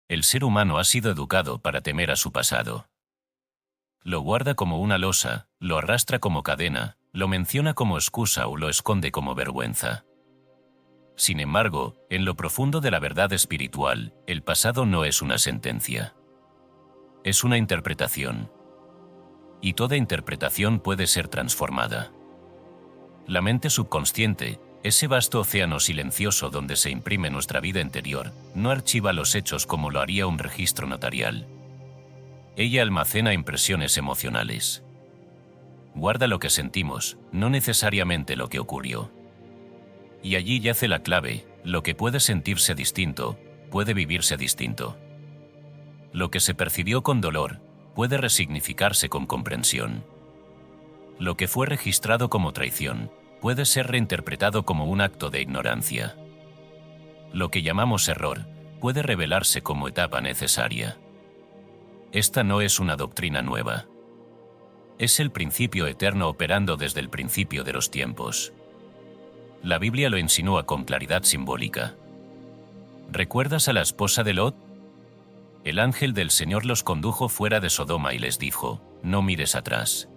El ser humano ha sido educado para temer a su pasado. Lo guarda como una losa, lo arrastra como cadena, lo menciona como excusa o lo esconde como vergüenza. Sin embargo, en lo profundo de la verdad espiritual, el pasado no es una sentencia. Es una interpretación. Y toda interpretación puede ser transformada. La mente subconsciente, ese vasto océano silencioso donde se imprime nuestra vida interior, no archiva los hechos como lo haría un registro notarial. Ella almacena impresiones emocionales. Guarda lo que sentimos, no necesariamente lo que ocurrió. Y allí yace la clave: lo que puede sentirse distinto, puede vivirse distinto. Lo que se percibió con dolor, puede resignificarse con comprensión. Lo que fue registrado como traición, puede ser reinterpretado como un acto de ignorancia. Lo que llamamos error, puede revelarse como etapa necesaria. Esta no es una doctrina nueva. Es el principio eterno operando desde el principio de los tiempos. La Biblia lo insinúa con claridad simbólica. ¿Recuerdas a la esposa de Lot? El ángel del Señor los condujo fuera de Sodoma y les dijo: no mires atrás.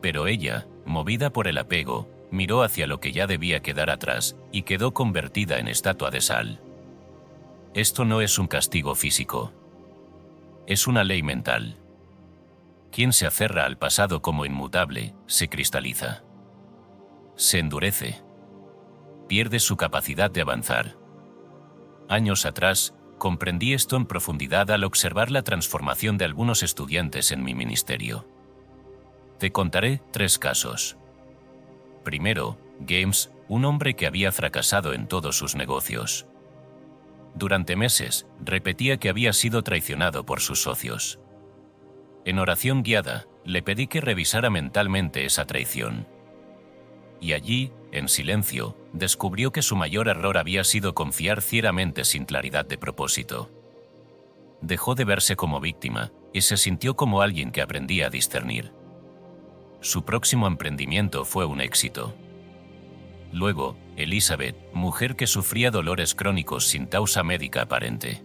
Pero ella, movida por el apego, miró hacia lo que ya debía quedar atrás y quedó convertida en estatua de sal. Esto no es un castigo físico. Es una ley mental. Quien se aferra al pasado como inmutable, se cristaliza. Se endurece. Pierde su capacidad de avanzar. Años atrás, comprendí esto en profundidad al observar la transformación de algunos estudiantes en mi ministerio. Te contaré 3 casos. Primero, James, un hombre que había fracasado en todos sus negocios. Durante meses, repetía que había sido traicionado por sus socios. En oración guiada, le pedí que revisara mentalmente esa traición. Y allí, en silencio, descubrió que su mayor error había sido confiar ciegamente sin claridad de propósito. Dejó de verse como víctima y se sintió como alguien que aprendía a discernir. Su próximo emprendimiento fue un éxito. Luego, Elizabeth, mujer que sufría dolores crónicos sin causa médica aparente.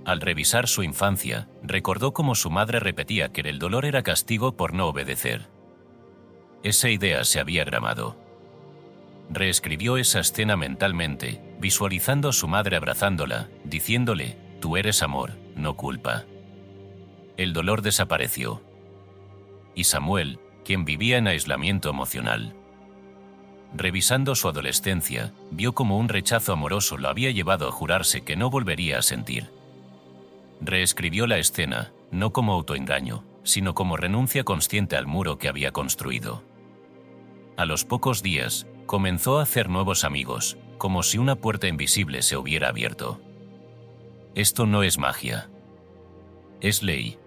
Al revisar su infancia, recordó cómo su madre repetía que el dolor era castigo por no obedecer. Esa idea se había grabado. Reescribió esa escena mentalmente, visualizando a su madre abrazándola, diciéndole: tú eres amor, no culpa. El dolor desapareció. Y Samuel, quien vivía en aislamiento emocional. Revisando su adolescencia, vio cómo un rechazo amoroso lo había llevado a jurarse que no volvería a sentir. Reescribió la escena, no como autoengaño, sino como renuncia consciente al muro que había construido. A los pocos días, comenzó a hacer nuevos amigos, como si una puerta invisible se hubiera abierto. Esto no es magia. Es ley.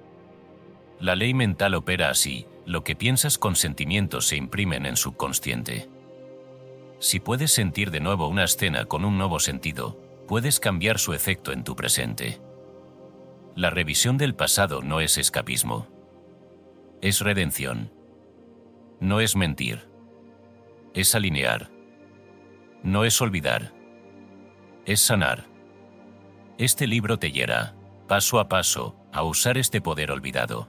La ley mental opera así: lo que piensas con sentimientos se imprimen en subconsciente. Si puedes sentir de nuevo una escena con un nuevo sentido, puedes cambiar su efecto en tu presente. La revisión del pasado no es escapismo. Es redención. No es mentir. Es alinear. No es olvidar. Es sanar. Este libro te guiará, paso a paso, a usar este poder olvidado.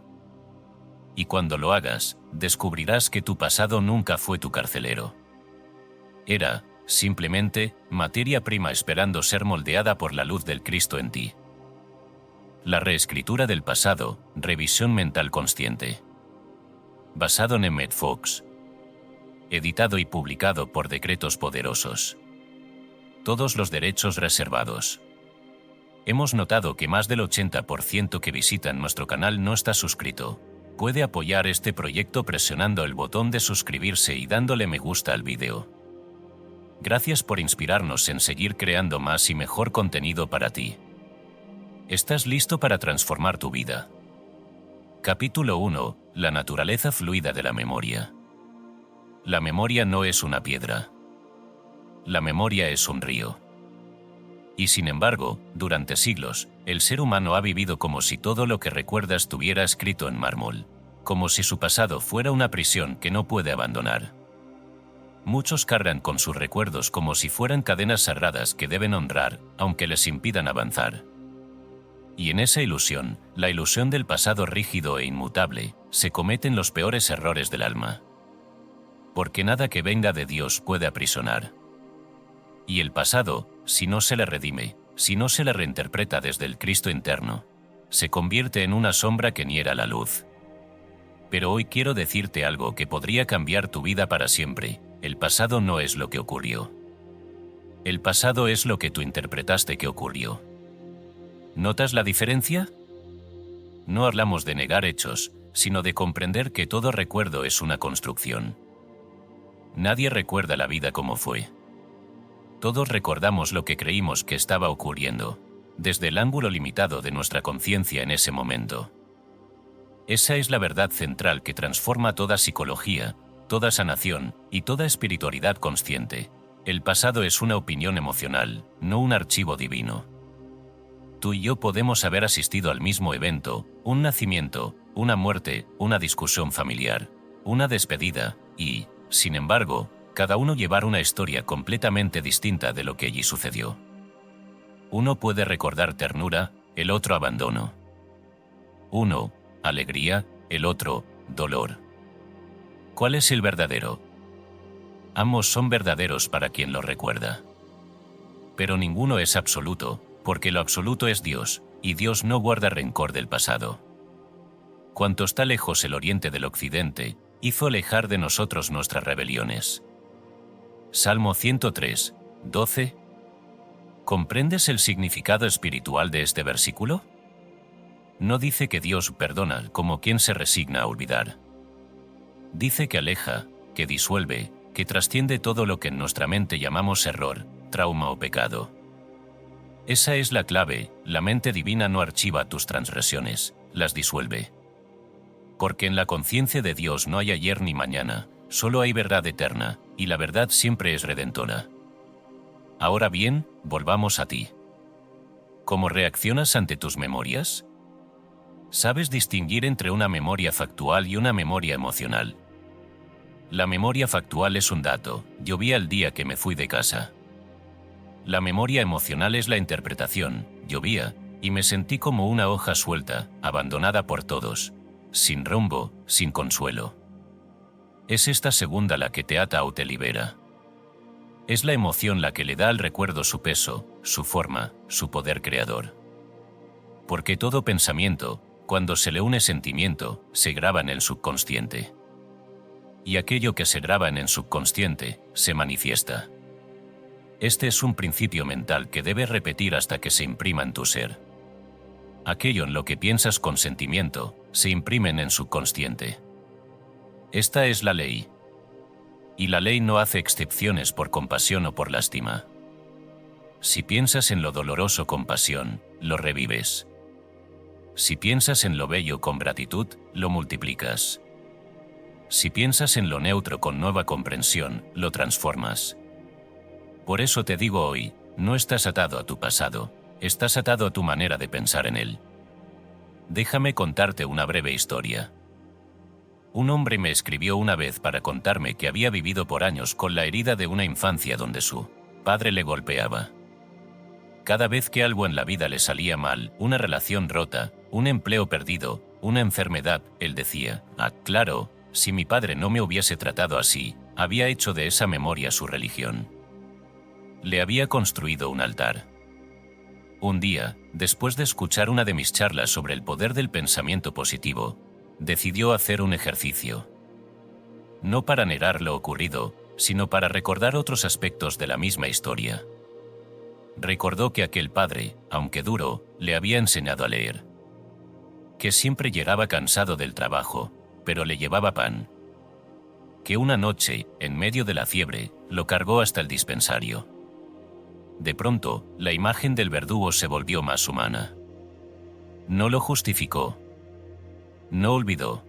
Y cuando lo hagas, descubrirás que tu pasado nunca fue tu carcelero. Era, simplemente, materia prima esperando ser moldeada por la luz del Cristo en ti. La reescritura del pasado, revisión mental consciente. Basado en Emmett Fox. Editado y publicado por Decretos Poderosos. Todos los derechos reservados. Hemos notado que más del 80% que visitan nuestro canal no está suscrito. Puede apoyar este proyecto presionando el botón de suscribirse y dándole me gusta al vídeo. Gracias por inspirarnos en seguir creando más y mejor contenido para ti. ¿Estás listo para transformar tu vida? Capítulo 1. La naturaleza fluida de la memoria. La memoria no es una piedra. La memoria es un río. Y sin embargo, durante siglos, el ser humano ha vivido como si todo lo que recuerda estuviera escrito en mármol, como si su pasado fuera una prisión que no puede abandonar. Muchos cargan con sus recuerdos como si fueran cadenas sagradas que deben honrar, aunque les impidan avanzar. Y en esa ilusión, la ilusión del pasado rígido e inmutable, se cometen los peores errores del alma. Porque nada que venga de Dios puede aprisionar. Y el pasado, si no se le redime, si no se le reinterpreta desde el Cristo interno, se convierte en una sombra que niega la luz. Pero hoy quiero decirte algo que podría cambiar tu vida para siempre. El pasado no es lo que ocurrió. El pasado es lo que tú interpretaste que ocurrió. ¿Notas la diferencia? No hablamos de negar hechos, sino de comprender que todo recuerdo es una construcción. Nadie recuerda la vida como fue. Todos recordamos lo que creímos que estaba ocurriendo, desde el ángulo limitado de nuestra conciencia en ese momento. Esa es la verdad central que transforma toda psicología, toda sanación y toda espiritualidad consciente. El pasado es una opinión emocional, no un archivo divino. Tú y yo podemos haber asistido al mismo evento, un nacimiento, una muerte, una discusión familiar, una despedida, y, sin embargo, cada uno llevar una historia completamente distinta de lo que allí sucedió. Uno puede recordar ternura, el otro abandono. Uno, alegría, el otro, dolor. ¿Cuál es el verdadero? Ambos son verdaderos para quien los recuerda. Pero ninguno es absoluto, porque lo absoluto es Dios, y Dios no guarda rencor del pasado. Cuanto está lejos el oriente del occidente, hizo alejar de nosotros nuestras rebeliones. Salmo 103, 12. ¿Comprendes el significado espiritual de este versículo? No dice que Dios perdona como quien se resigna a olvidar. Dice que aleja, que disuelve, que trasciende todo lo que en nuestra mente llamamos error, trauma o pecado. Esa es la clave, la mente divina no archiva tus transgresiones, las disuelve. Porque en la conciencia de Dios no hay ayer ni mañana, solo hay verdad eterna, y la verdad siempre es redentora. Ahora bien, volvamos a ti. ¿Cómo reaccionas ante tus memorias? ¿Sabes distinguir entre una memoria factual y una memoria emocional? La memoria factual es un dato, llovía el día que me fui de casa. La memoria emocional es la interpretación, llovía, y me sentí como una hoja suelta, abandonada por todos, sin rumbo, sin consuelo. Es esta segunda la que te ata o te libera. Es la emoción la que le da al recuerdo su peso, su forma, su poder creador. Porque todo pensamiento, cuando se le une sentimiento, se graba en el subconsciente. Y aquello que se graba en el subconsciente, se manifiesta. Este es un principio mental que debes repetir hasta que se imprima en tu ser. Aquello en lo que piensas con sentimiento, se imprime en el subconsciente. Esta es la ley. Y la ley no hace excepciones por compasión o por lástima. Si piensas en lo doloroso con pasión, lo revives. Si piensas en lo bello con gratitud, lo multiplicas. Si piensas en lo neutro con nueva comprensión, lo transformas. Por eso te digo hoy, no estás atado a tu pasado, estás atado a tu manera de pensar en él. Déjame contarte una breve historia. Un hombre me escribió una vez para contarme que había vivido por años con la herida de una infancia donde su padre le golpeaba. Cada vez que algo en la vida le salía mal, una relación rota, un empleo perdido, una enfermedad, él decía, claro, si mi padre no me hubiese tratado así, había hecho de esa memoria su religión. Le había construido un altar. Un día, después de escuchar una de mis charlas sobre el poder del pensamiento positivo, decidió hacer un ejercicio. No para negar lo ocurrido, sino para recordar otros aspectos de la misma historia. Recordó que aquel padre, aunque duro, le había enseñado a leer. Que siempre llegaba cansado del trabajo, pero le llevaba pan. Que una noche, en medio de la fiebre, lo cargó hasta el dispensario. De pronto, la imagen del verdugo se volvió más humana. No lo justificó. No olvidó.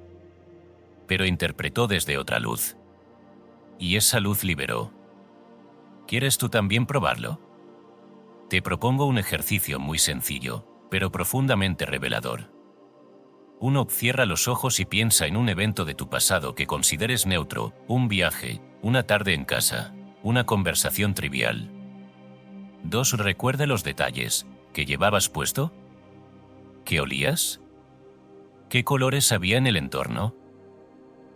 Pero interpretó desde otra luz. Y esa luz liberó. ¿Quieres tú también probarlo? Te propongo un ejercicio muy sencillo, pero profundamente revelador. Uno, cierra los ojos y piensa en un evento de tu pasado que consideres neutro, un viaje, una tarde en casa, una conversación trivial. 2. Recuerda los detalles. ¿Qué llevabas puesto? ¿Qué olías? ¿Qué colores había en el entorno?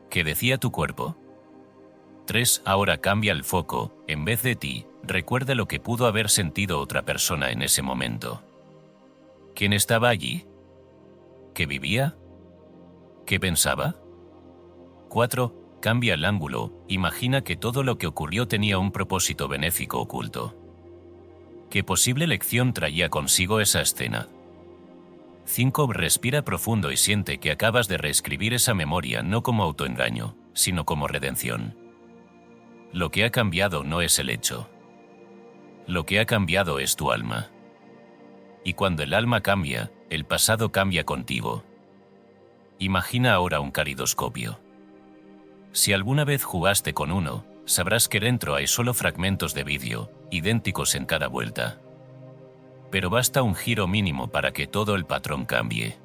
¿Qué decía tu cuerpo? 3. Ahora cambia el foco, en vez de ti, recuerda lo que pudo haber sentido otra persona en ese momento. ¿Quién estaba allí? ¿Qué vivía? ¿Qué pensaba? 4. Cambia el ángulo, imagina que todo lo que ocurrió tenía un propósito benéfico oculto. ¿Qué posible lección traía consigo esa escena? 5. Respira profundo y siente que acabas de reescribir esa memoria no como autoengaño, sino como redención. Lo que ha cambiado no es el hecho. Lo que ha cambiado es tu alma. Y cuando el alma cambia, el pasado cambia contigo. Imagina ahora un caleidoscopio. Si alguna vez jugaste con uno, sabrás que dentro hay solo fragmentos de vídeo, idénticos en cada vuelta. Pero basta un giro mínimo para que todo el patrón cambie.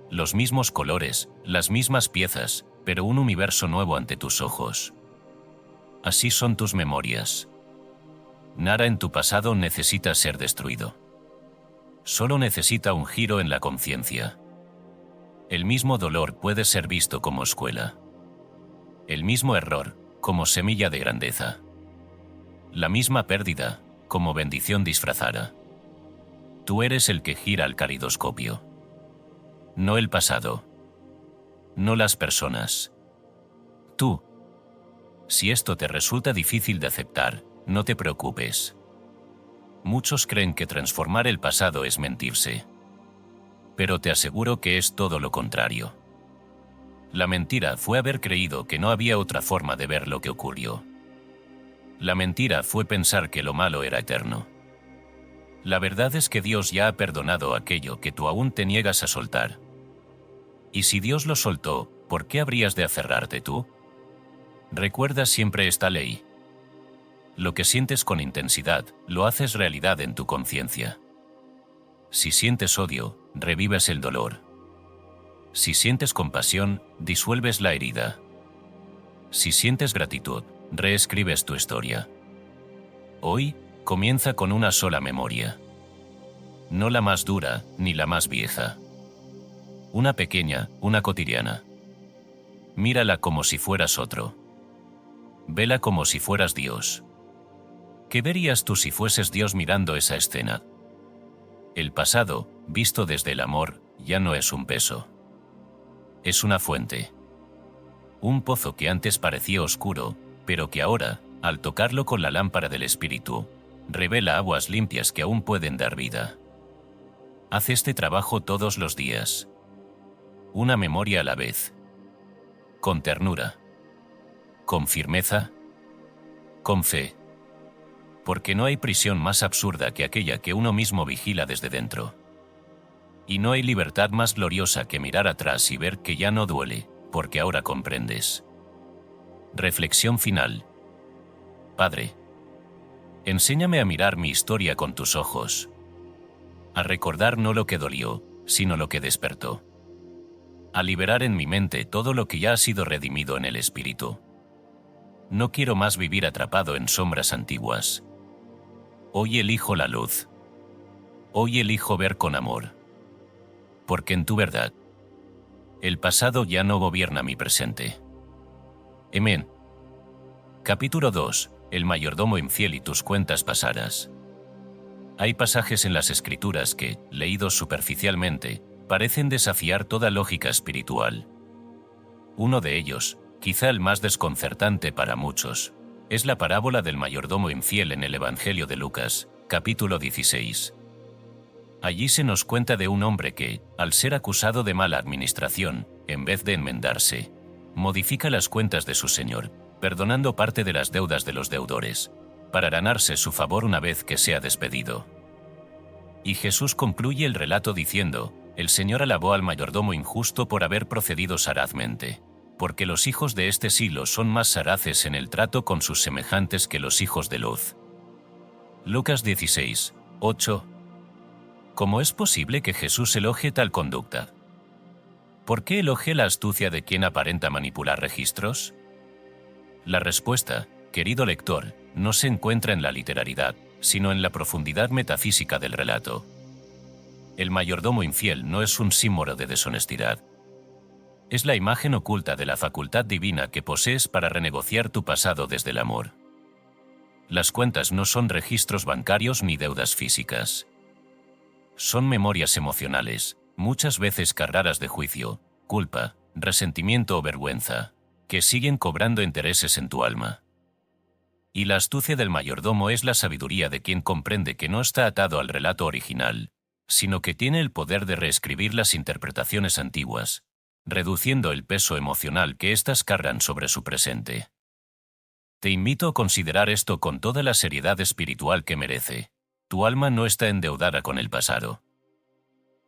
Los mismos colores, las mismas piezas, pero un universo nuevo ante tus ojos. Así son tus memorias. Nada en tu pasado necesita ser destruido. Solo necesita un giro en la conciencia. El mismo dolor puede ser visto como escuela. El mismo error, como semilla de grandeza. La misma pérdida, como bendición disfrazada. Tú eres el que gira el caleidoscopio. No el pasado. No las personas. Tú. Si esto te resulta difícil de aceptar, no te preocupes. Muchos creen que transformar el pasado es mentirse. Pero te aseguro que es todo lo contrario. La mentira fue haber creído que no había otra forma de ver lo que ocurrió. La mentira fue pensar que lo malo era eterno. La verdad es que Dios ya ha perdonado aquello que tú aún te niegas a soltar. Y si Dios lo soltó, ¿por qué habrías de aferrarte tú? Recuerda siempre esta ley. Lo que sientes con intensidad, lo haces realidad en tu conciencia. Si sientes odio, revives el dolor. Si sientes compasión, disuelves la herida. Si sientes gratitud, reescribes tu historia. Hoy, comienza con una sola memoria. No la más dura, ni la más vieja. Una pequeña, una cotidiana. Mírala como si fueras otro. Vela como si fueras Dios. ¿Qué verías tú si fueses Dios mirando esa escena? El pasado, visto desde el amor, ya no es un peso. Es una fuente. Un pozo que antes parecía oscuro, pero que ahora, al tocarlo con la lámpara del Espíritu, revela aguas limpias que aún pueden dar vida. Haz este trabajo todos los días. Una memoria a la vez. Con ternura. Con firmeza. Con fe. Porque no hay prisión más absurda que aquella que uno mismo vigila desde dentro. Y no hay libertad más gloriosa que mirar atrás y ver que ya no duele, porque ahora comprendes. Reflexión final. Padre, enséñame a mirar mi historia con tus ojos. A recordar no lo que dolió, sino lo que despertó. A liberar en mi mente todo lo que ya ha sido redimido en el Espíritu. No quiero más vivir atrapado en sombras antiguas. Hoy elijo la luz. Hoy elijo ver con amor. Porque en tu verdad, el pasado ya no gobierna mi presente. Amén. Capítulo 2. El mayordomo infiel y tus cuentas pasadas. Hay pasajes en las Escrituras que, leídos superficialmente, parecen desafiar toda lógica espiritual. Uno de ellos, quizá el más desconcertante para muchos, es la parábola del mayordomo infiel en el Evangelio de Lucas, capítulo 16. Allí se nos cuenta de un hombre que, al ser acusado de mala administración, en vez de enmendarse, modifica las cuentas de su señor, perdonando parte de las deudas de los deudores, para ganarse su favor una vez que sea despedido. Y Jesús concluye el relato diciendo: el Señor alabó al mayordomo injusto por haber procedido sarazmente, porque los hijos de este siglo son más saraces en el trato con sus semejantes que los hijos de luz. Lucas 16, 8. ¿Cómo es posible que Jesús elogie tal conducta? ¿Por qué elogia la astucia de quien aparenta manipular registros? La respuesta, querido lector, no se encuentra en la literalidad, sino en la profundidad metafísica del relato. El mayordomo infiel no es un símbolo de deshonestidad. Es la imagen oculta de la facultad divina que posees para renegociar tu pasado desde el amor. Las cuentas no son registros bancarios ni deudas físicas. Son memorias emocionales, muchas veces cargadas de juicio, culpa, resentimiento o vergüenza, que siguen cobrando intereses en tu alma. Y la astucia del mayordomo es la sabiduría de quien comprende que no está atado al relato original, sino que tiene el poder de reescribir las interpretaciones antiguas, reduciendo el peso emocional que éstas cargan sobre su presente. Te invito a considerar esto con toda la seriedad espiritual que merece. Tu alma no está endeudada con el pasado.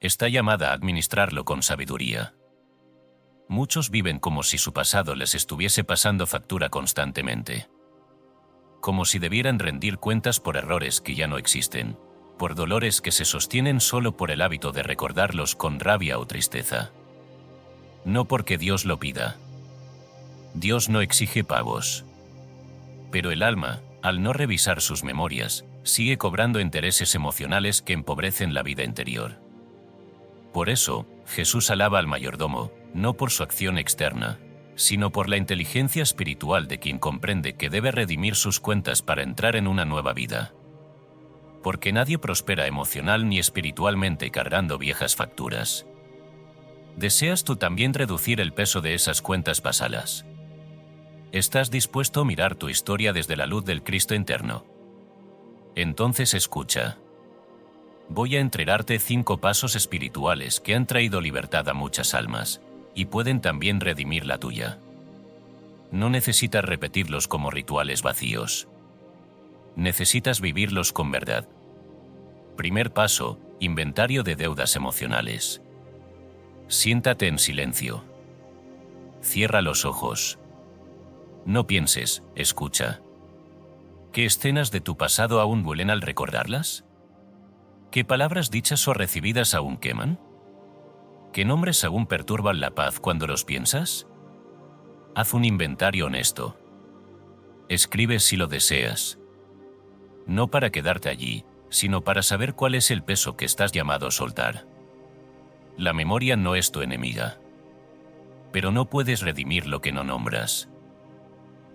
Está llamada a administrarlo con sabiduría. Muchos viven como si su pasado les estuviese pasando factura constantemente. Como si debieran rendir cuentas por errores que ya no existen, por dolores que se sostienen solo por el hábito de recordarlos con rabia o tristeza. No porque Dios lo pida. Dios no exige pagos. Pero el alma, al no revisar sus memorias, sigue cobrando intereses emocionales que empobrecen la vida interior. Por eso, Jesús alaba al mayordomo, no por su acción externa, sino por la inteligencia espiritual de quien comprende que debe redimir sus cuentas para entrar en una nueva vida. Porque nadie prospera emocional ni espiritualmente cargando viejas facturas. ¿Deseas tú también reducir el peso de esas cuentas pasadas? ¿Estás dispuesto a mirar tu historia desde la luz del Cristo interno? Entonces escucha. Voy a entregarte 5 pasos espirituales que han traído libertad a muchas almas, y pueden también redimir la tuya. No necesitas repetirlos como rituales vacíos. Necesitas vivirlos con verdad. Primer paso, inventario de deudas emocionales. Siéntate en silencio. Cierra los ojos. No pienses, escucha. ¿Qué escenas de tu pasado aún duelen al recordarlas? ¿Qué palabras dichas o recibidas aún queman? ¿Qué nombres aún perturban la paz cuando los piensas? Haz un inventario honesto. Escribe si lo deseas. No para quedarte allí, sino para saber cuál es el peso que estás llamado a soltar. La memoria no es tu enemiga. Pero no puedes redimir lo que no nombras.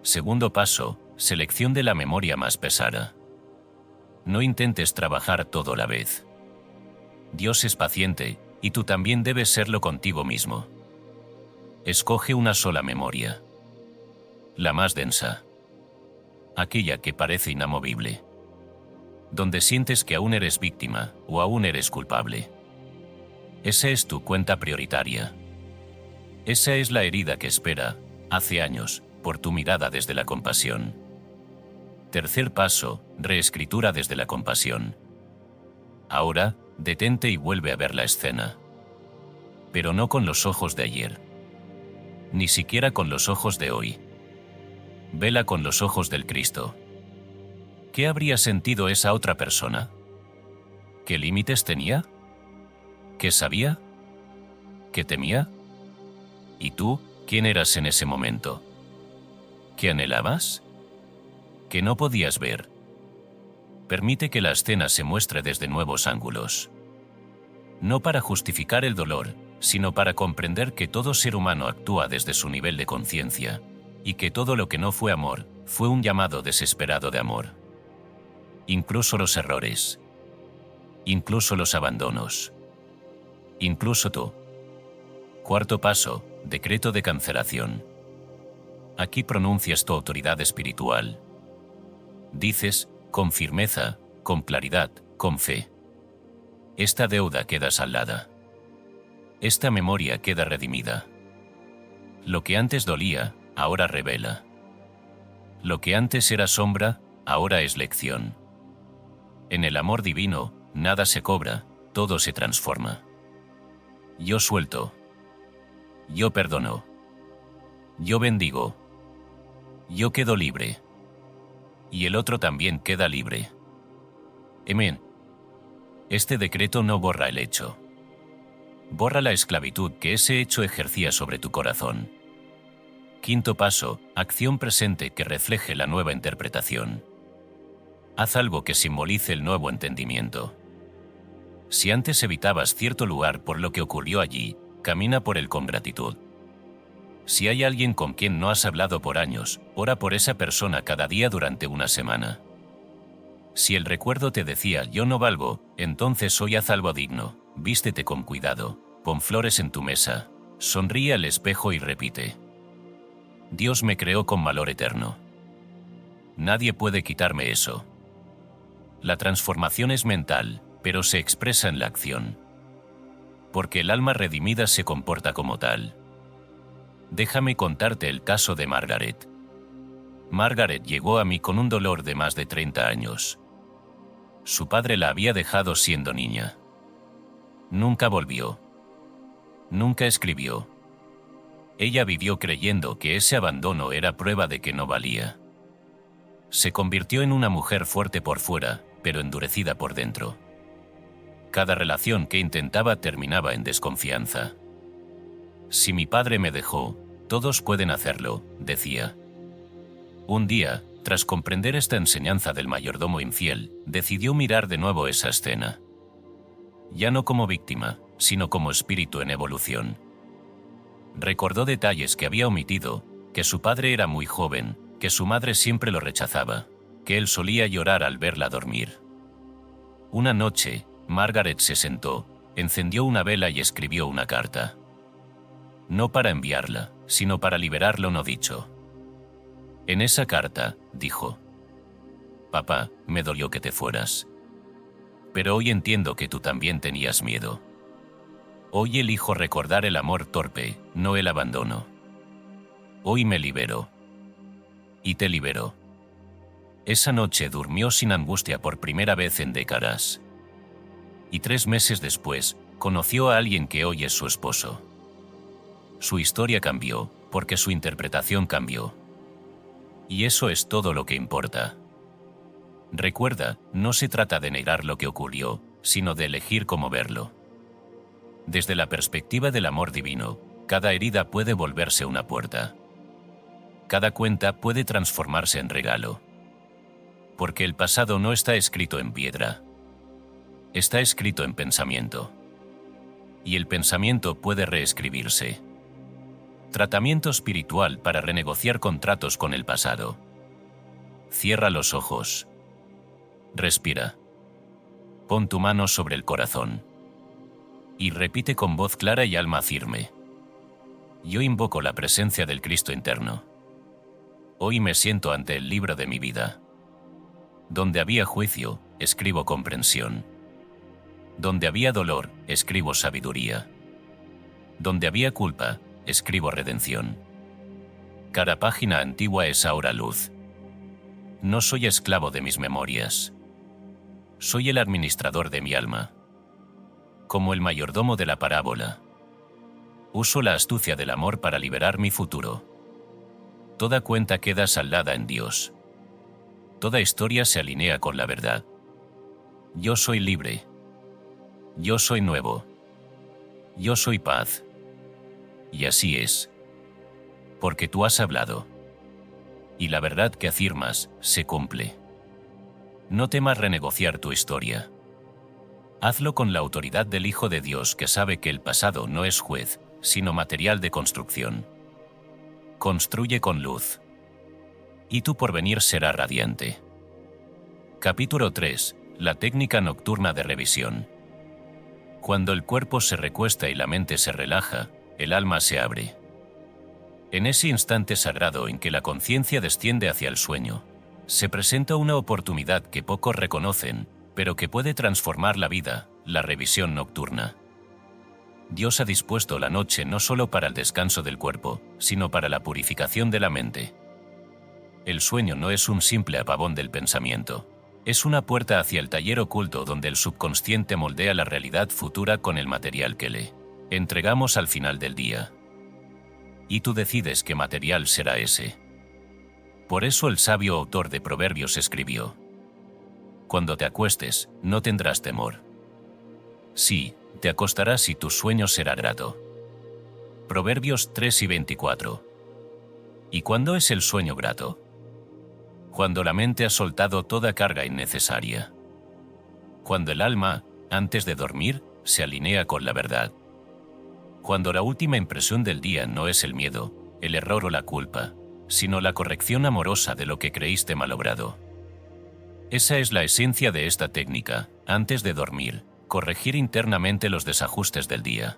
Segundo paso, selección de la memoria más pesada. No intentes trabajar todo a la vez. Dios es paciente, y tú también debes serlo contigo mismo. Escoge una sola memoria. La más densa. Aquella que parece inamovible. Donde sientes que aún eres víctima o aún eres culpable. Esa es tu cuenta prioritaria. Esa es la herida que espera, hace años, por tu mirada desde la compasión. Tercer paso, reescritura desde la compasión. Ahora, detente y vuelve a ver la escena. Pero no con los ojos de ayer. Ni siquiera con los ojos de hoy. Vela con los ojos del Cristo. ¿Qué habría sentido esa otra persona? ¿Qué límites tenía? ¿Qué sabía? ¿Qué temía? ¿Y tú, quién eras en ese momento? ¿Qué anhelabas? ¿Qué no podías ver? Permite que la escena se muestre desde nuevos ángulos. No para justificar el dolor, sino para comprender que todo ser humano actúa desde su nivel de conciencia, y que todo lo que no fue amor, fue un llamado desesperado de amor. Incluso los errores. Incluso los abandonos. Incluso tú. Cuarto paso, decreto de cancelación. Aquí pronuncias tu autoridad espiritual. Dices, con firmeza, con claridad, con fe. Esta deuda queda saldada. Esta memoria queda redimida. Lo que antes dolía, ahora revela. Lo que antes era sombra, ahora es lección. En el amor divino, nada se cobra, todo se transforma. Yo suelto. Yo perdono. Yo bendigo. Yo quedo libre. Y el otro también queda libre. Amén. Este decreto no borra el hecho. Borra la esclavitud que ese hecho ejercía sobre tu corazón. Quinto paso, acción presente que refleje la nueva interpretación. Haz algo que simbolice el nuevo entendimiento. Si antes evitabas cierto lugar por lo que ocurrió allí, camina por él con gratitud. Si hay alguien con quien no has hablado por años, ora por esa persona cada día durante una semana. Si el recuerdo te decía yo no valgo, entonces hoy haz algo digno, vístete con cuidado, pon flores en tu mesa, sonríe al espejo y repite: Dios me creó con valor eterno. Nadie puede quitarme eso. La transformación es mental, pero se expresa en la acción. Porque el alma redimida se comporta como tal. Déjame contarte el caso de Margaret. Margaret llegó a mí con un dolor de más de 30 años. Su padre la había dejado siendo niña. Nunca volvió. Nunca escribió. Ella vivió creyendo que ese abandono era prueba de que no valía. Se convirtió en una mujer fuerte por fuera, pero endurecida por dentro. Cada relación que intentaba terminaba en desconfianza. Si mi padre me dejó, todos pueden hacerlo, decía. Un día, tras comprender esta enseñanza del mayordomo infiel, decidió mirar de nuevo esa escena. Ya no como víctima, sino como espíritu en evolución. Recordó detalles que había omitido, que su padre era muy joven, que su madre siempre lo rechazaba, que él solía llorar al verla dormir. Una noche, Margaret se sentó, encendió una vela y escribió una carta. No para enviarla, sino para liberar lo no dicho. En esa carta, dijo: Papá, me dolió que te fueras. Pero hoy entiendo que tú también tenías miedo. Hoy elijo recordar el amor torpe, no el abandono. Hoy me libero. Y te libero. Esa noche durmió sin angustia por primera vez en décadas. Y 3 meses después, conoció a alguien que hoy es su esposo. Su historia cambió, porque su interpretación cambió. Y eso es todo lo que importa. Recuerda, no se trata de negar lo que ocurrió, sino de elegir cómo verlo. Desde la perspectiva del amor divino, cada herida puede volverse una puerta. Cada cuenta puede transformarse en regalo. Porque el pasado no está escrito en piedra. Está escrito en pensamiento. Y el pensamiento puede reescribirse. Tratamiento espiritual para renegociar contratos con el pasado. Cierra los ojos. Respira. Pon tu mano sobre el corazón. Y repite con voz clara y alma firme: Yo invoco la presencia del Cristo interno. Hoy me siento ante el libro de mi vida. Donde había juicio, escribo comprensión. Donde había dolor, escribo sabiduría. Donde había culpa, escribo redención. Cada página antigua es ahora luz. No soy esclavo de mis memorias. Soy el administrador de mi alma. Como el mayordomo de la parábola. Uso la astucia del amor para liberar mi futuro. Toda cuenta queda saldada en Dios. Toda historia se alinea con la verdad. Yo soy libre. Yo soy nuevo. Yo soy paz. Y así es. Porque tú has hablado. Y la verdad que afirmas se cumple. No temas renegociar tu historia. Hazlo con la autoridad del Hijo de Dios que sabe que el pasado no es juez, sino material de construcción. Construye con luz. Y tu porvenir será radiante. Capítulo 3. La técnica nocturna de revisión. Cuando el cuerpo se recuesta y la mente se relaja, el alma se abre. En ese instante sagrado en que la conciencia desciende hacia el sueño, se presenta una oportunidad que pocos reconocen, pero que puede transformar la vida: la revisión nocturna. Dios ha dispuesto la noche no solo para el descanso del cuerpo, sino para la purificación de la mente. El sueño no es un simple apagón del pensamiento. Es una puerta hacia el taller oculto donde el subconsciente moldea la realidad futura con el material que le entregamos al final del día. Y tú decides qué material será ese. Por eso el sabio autor de Proverbios escribió: Cuando te acuestes, no tendrás temor. Sí, te acostarás y tu sueño será grato. Proverbios 3:24. ¿Y cuándo es el sueño grato? Cuando la mente ha soltado toda carga innecesaria. Cuando el alma Antes de dormir, se alinea con la verdad. Cuando la última impresión del día no es el miedo, el error o la culpa, sino la corrección amorosa de lo que creíste malogrado. Esa es la esencia de esta técnica. Antes de dormir, corregir internamente los desajustes del día.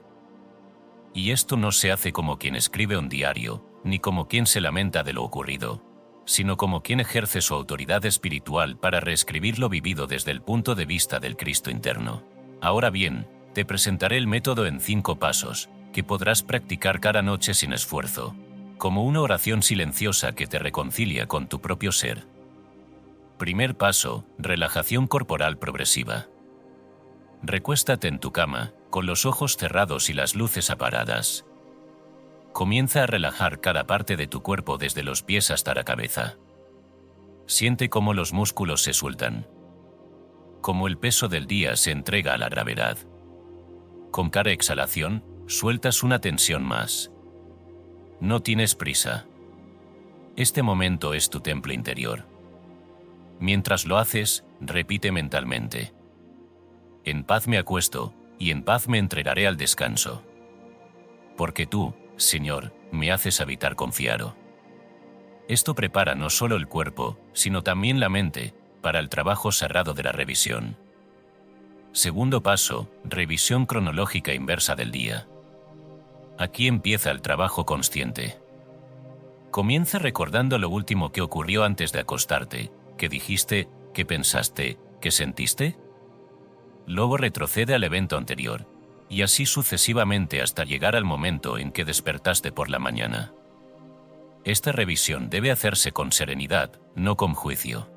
Y esto no se hace como quien escribe un diario, ni como quien se lamenta de lo ocurrido, sino como quien ejerce su autoridad espiritual para reescribir lo vivido desde el punto de vista del Cristo interno. Ahora bien, te presentaré el método en 5 pasos, que podrás practicar cada noche sin esfuerzo, como una oración silenciosa que te reconcilia con tu propio ser. Primer paso, relajación corporal progresiva. Recuéstate en tu cama, con los ojos cerrados y las luces apagadas. Comienza a relajar cada parte de tu cuerpo desde los pies hasta la cabeza. Siente cómo los músculos se sueltan. Cómo el peso del día se entrega a la gravedad. Con cada exhalación, sueltas una tensión más. No tienes prisa. Este momento es tu templo interior. Mientras lo haces, repite mentalmente: en paz me acuesto, y en paz me entregaré al descanso. Porque tú, Señor, me haces habitar confiado. Esto prepara no solo el cuerpo, sino también la mente, para el trabajo sagrado de la revisión. Segundo paso, revisión cronológica inversa del día. Aquí empieza el trabajo consciente. Comienza recordando lo último que ocurrió antes de acostarte, que dijiste, que pensaste, que sentiste. Luego retrocede al evento anterior, y así sucesivamente hasta llegar al momento en que despertaste por la mañana. Esta revisión debe hacerse con serenidad, no con juicio.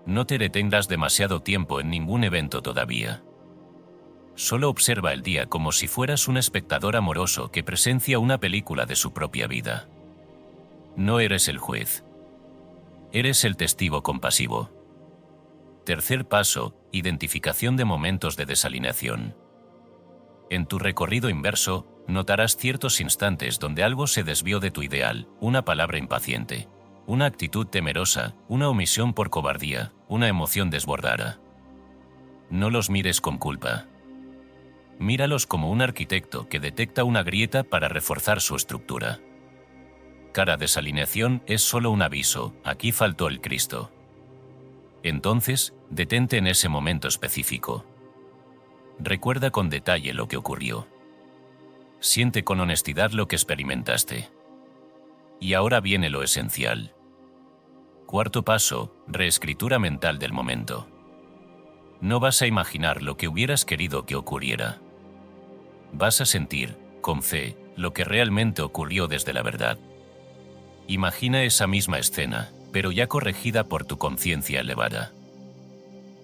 No te detengas demasiado tiempo en ningún evento todavía. Solo observa el día como si fueras un espectador amoroso que presencia una película de su propia vida. No eres el juez. Eres el testigo compasivo. Tercer paso, identificación de momentos de desalineación. En tu recorrido inverso, notarás ciertos instantes donde algo se desvió de tu ideal, una palabra impaciente, una actitud temerosa, una omisión por cobardía, una emoción desbordada. No los mires con culpa. Míralos como un arquitecto que detecta una grieta para reforzar su estructura. Cada desalineación es solo un aviso: aquí faltó el Cristo. Entonces, detente en ese momento específico. Recuerda con detalle lo que ocurrió. Siente con honestidad lo que experimentaste. Y ahora viene lo esencial. Cuarto paso, reescritura mental del momento. No vas a imaginar lo que hubieras querido que ocurriera. Vas a sentir, con fe, lo que realmente ocurrió desde la verdad. Imagina esa misma escena, pero ya corregida por tu conciencia elevada.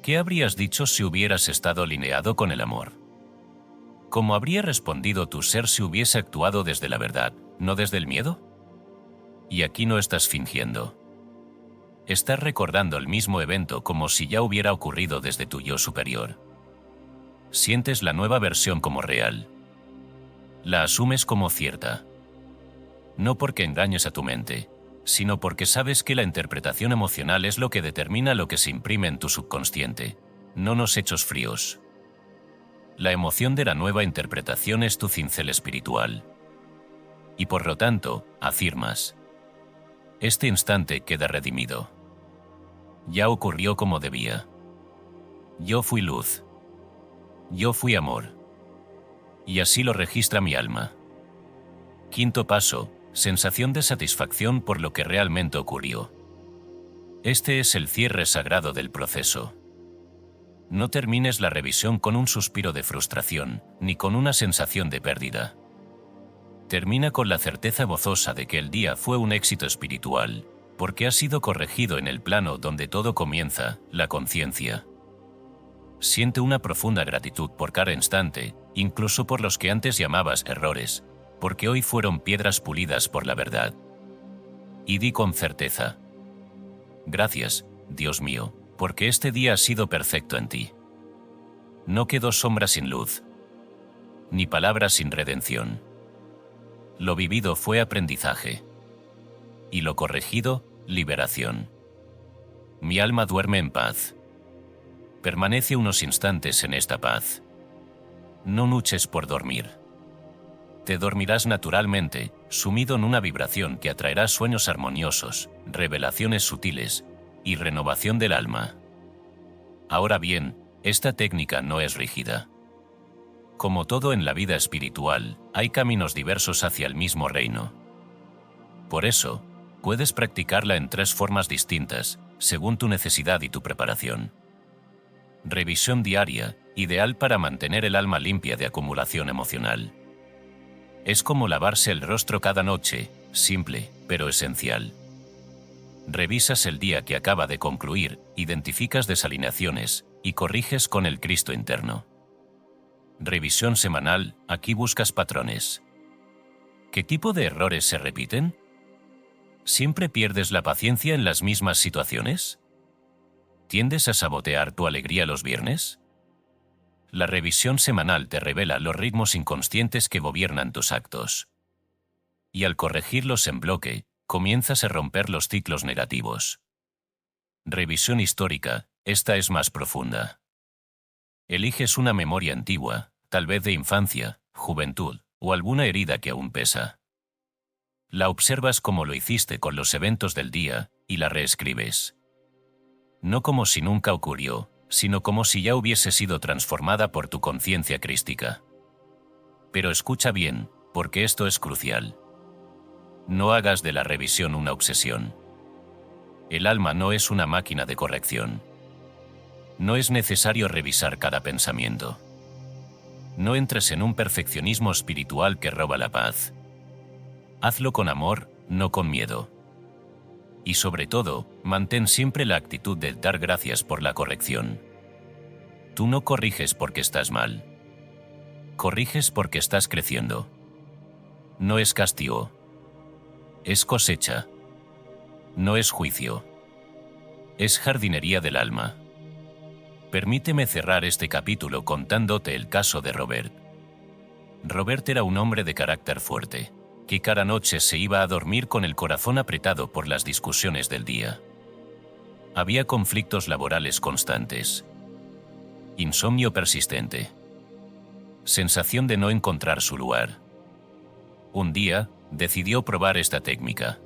¿Qué habrías dicho si hubieras estado alineado con el amor? ¿Cómo habría respondido tu ser si hubiese actuado desde la verdad, no desde el miedo? Y aquí no estás fingiendo. Estás recordando el mismo evento como si ya hubiera ocurrido desde tu yo superior. Sientes la nueva versión como real. La asumes como cierta. No porque engañes a tu mente, sino porque sabes que la interpretación emocional es lo que determina lo que se imprime en tu subconsciente, no los hechos fríos. La emoción de la nueva interpretación es tu cincel espiritual. Y por lo tanto, afirmas: este instante queda redimido. Ya ocurrió como debía. Yo fui luz. Yo fui amor. Y así lo registra mi alma. Quinto paso, sensación de satisfacción por lo que realmente ocurrió. Este es el cierre sagrado del proceso. No termines la revisión con un suspiro de frustración, ni con una sensación de pérdida. Termina con la certeza gozosa de que el día fue un éxito espiritual, porque ha sido corregido en el plano donde todo comienza, la conciencia. Siente una profunda gratitud por cada instante, incluso por los que antes llamabas errores, porque hoy fueron piedras pulidas por la verdad. Y di con certeza: gracias, Dios mío, porque este día ha sido perfecto en ti. No quedó sombra sin luz, ni palabra sin redención. Lo vivido fue aprendizaje, y lo corregido, liberación. Mi alma duerme en paz. Permanece unos instantes en esta paz. No luches por dormir. Te dormirás naturalmente, sumido en una vibración que atraerá sueños armoniosos, revelaciones sutiles y renovación del alma. Ahora bien, esta técnica no es rígida. Como todo en la vida espiritual, hay caminos diversos hacia el mismo reino. Por eso, puedes practicarla en 3 formas distintas, según tu necesidad y tu preparación. Revisión diaria, ideal para mantener el alma limpia de acumulación emocional. Es como lavarse el rostro cada noche, simple, pero esencial. Revisas el día que acaba de concluir, identificas desalineaciones y corriges con el Cristo interno. Revisión semanal, aquí buscas patrones. ¿Qué tipo de errores se repiten? ¿Siempre pierdes la paciencia en las mismas situaciones? ¿Tiendes a sabotear tu alegría los viernes? La revisión semanal te revela los ritmos inconscientes que gobiernan tus actos. Y al corregirlos en bloque, comienzas a romper los ciclos negativos. Revisión histórica, esta es más profunda. Eliges una memoria antigua, tal vez de infancia, juventud, o alguna herida que aún pesa. La observas como lo hiciste con los eventos del día y la reescribes. No como si nunca ocurrió, sino como si ya hubiese sido transformada por tu conciencia crística. Pero escucha bien, porque esto es crucial. No hagas de la revisión una obsesión. El alma no es una máquina de corrección. No es necesario revisar cada pensamiento. No entres en un perfeccionismo espiritual que roba la paz. Hazlo con amor, no con miedo. Y sobre todo, mantén siempre la actitud de dar gracias por la corrección. Tú no corriges porque estás mal. Corriges porque estás creciendo. No es castigo. Es cosecha. No es juicio. Es jardinería del alma. Permíteme cerrar este capítulo contándote el caso de Robert. Robert era un hombre de carácter fuerte, que cada noche se iba a dormir con el corazón apretado por las discusiones del día. Había conflictos laborales constantes. Insomnio persistente. Sensación de no encontrar su lugar. Un día, decidió probar esta técnica.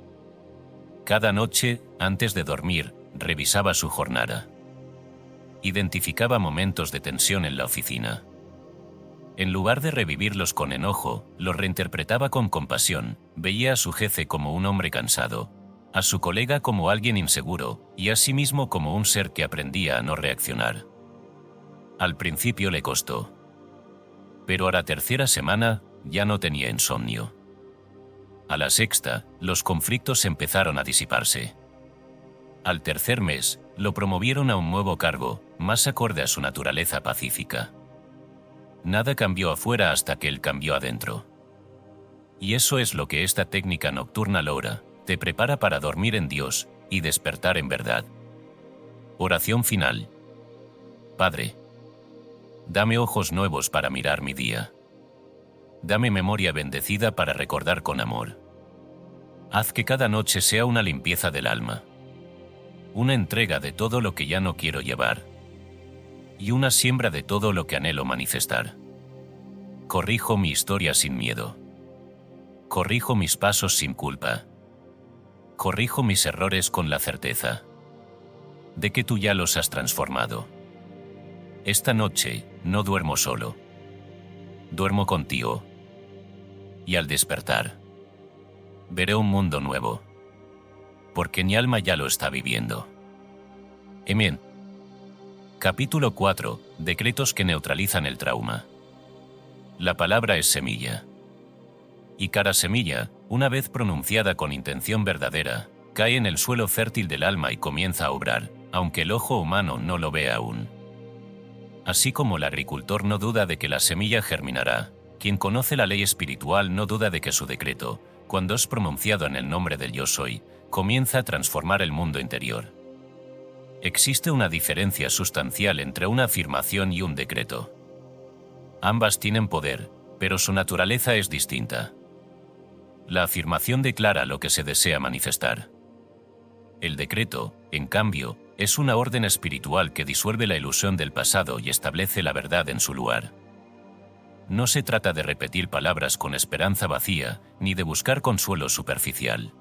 Cada noche, antes de dormir, revisaba su jornada. Identificaba momentos de tensión en la oficina. En lugar de revivirlos con enojo, los reinterpretaba con compasión, veía a su jefe como un hombre cansado, a su colega como alguien inseguro y a sí mismo como un ser que aprendía a no reaccionar. Al principio le costó. Pero a la 3ª semana, ya no tenía insomnio. A la 6ª, los conflictos empezaron a disiparse. Al 3er mes, lo promovieron a un nuevo cargo, más acorde a su naturaleza pacífica. Nada cambió afuera hasta que él cambió adentro. Y eso es lo que esta técnica nocturna logra, te prepara para dormir en Dios y despertar en verdad. Oración final. Padre, dame ojos nuevos para mirar mi día. Dame memoria bendecida para recordar con amor. Haz que cada noche sea una limpieza del alma. Una entrega de todo lo que ya no quiero llevar. Y una siembra de todo lo que anhelo manifestar. Corrijo mi historia sin miedo. Corrijo mis pasos sin culpa. Corrijo mis errores con la certeza de que tú ya los has transformado. Esta noche no duermo solo. Duermo contigo. Y al despertar, veré un mundo nuevo. Porque mi alma ya lo está viviendo. Amén. Capítulo 4. Decretos que neutralizan el trauma. La palabra es semilla. Y cada semilla, una vez pronunciada con intención verdadera, cae en el suelo fértil del alma y comienza a obrar, aunque el ojo humano no lo vea aún. Así como el agricultor no duda de que la semilla germinará, quien conoce la ley espiritual no duda de que su decreto, cuando es pronunciado en el nombre del Yo Soy, comienza a transformar el mundo interior. Existe una diferencia sustancial entre una afirmación y un decreto. Ambas tienen poder, pero su naturaleza es distinta. La afirmación declara lo que se desea manifestar. El decreto, en cambio, Es una orden espiritual que disuelve la ilusión del pasado y establece la verdad en su lugar. No se trata de repetir palabras con esperanza vacía, ni de buscar consuelo superficial.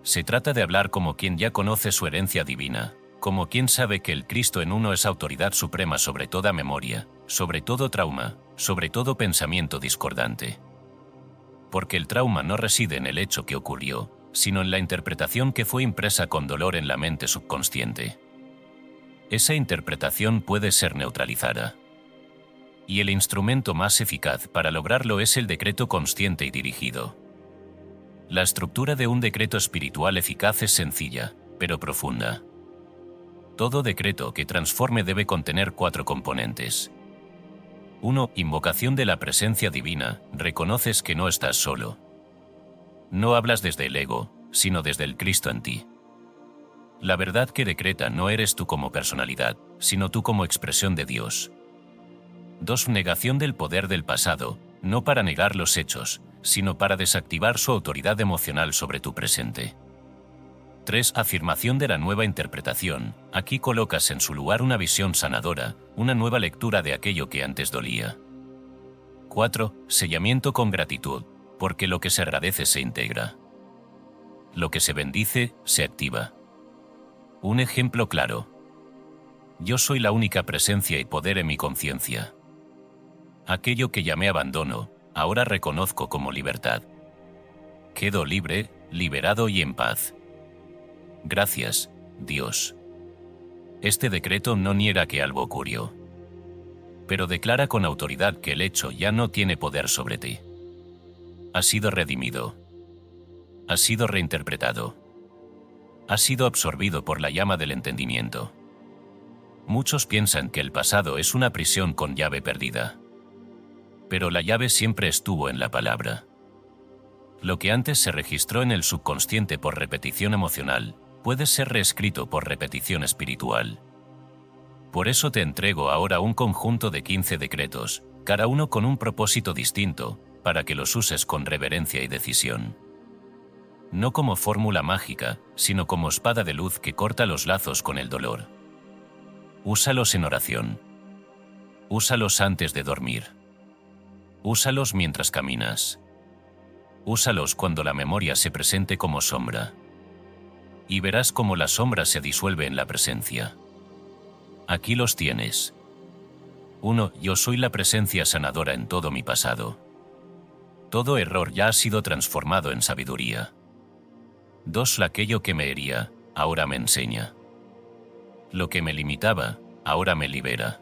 Se trata de hablar como quien ya conoce su herencia divina, como quien sabe que el Cristo en uno es autoridad suprema sobre toda memoria, sobre todo trauma, sobre todo pensamiento discordante. Porque el trauma no reside en el hecho que ocurrió, sino en la interpretación que fue impresa con dolor en la mente subconsciente. Esa interpretación puede ser neutralizada. Y el instrumento más eficaz para lograrlo es el decreto consciente y dirigido. La estructura de un decreto espiritual eficaz es sencilla, pero profunda. Todo decreto que transforme debe contener 4 componentes. 1. Invocación de la presencia divina. Reconoces que no estás solo. No hablas desde el ego, sino desde el Cristo en ti. La verdad que decreta no eres tú como personalidad, sino tú como expresión de Dios. 2. Negación del poder del pasado, no para negar los hechos, sino para desactivar su autoridad emocional sobre tu presente. 3. Afirmación de la nueva interpretación. Aquí colocas en su lugar una visión sanadora, una nueva lectura de aquello que antes dolía. 4. Sellamiento con gratitud, porque lo que se agradece se integra. Lo que se bendice, se activa. Un ejemplo claro. Yo soy la única presencia y poder en mi conciencia. Aquello que llamé abandono, ahora reconozco como libertad. Quedo libre, liberado y en paz. Gracias, Dios. Este decreto no niega que algo ocurrió, pero declara con autoridad que el hecho ya no tiene poder sobre ti. Has sido redimido. Has sido reinterpretado. Has sido absorbido por la llama del entendimiento. Muchos piensan que el pasado es una prisión con llave perdida. Pero la llave siempre estuvo en la palabra. Lo que antes se registró en el subconsciente por repetición emocional, puede ser reescrito por repetición espiritual. Por eso te entrego ahora un conjunto de 15 decretos, cada uno con un propósito distinto, para que los uses con reverencia y decisión. No como fórmula mágica, sino como espada de luz que corta los lazos con el dolor. Úsalos en oración. Úsalos antes de dormir. Úsalos mientras caminas. Úsalos cuando la memoria se presente como sombra. Y verás cómo la sombra se disuelve en la presencia. Aquí los tienes. 1. Yo soy la presencia sanadora en todo mi pasado. Todo error ya ha sido transformado en sabiduría. 2. Aquello que me hería, ahora me enseña. Lo que me limitaba, ahora me libera.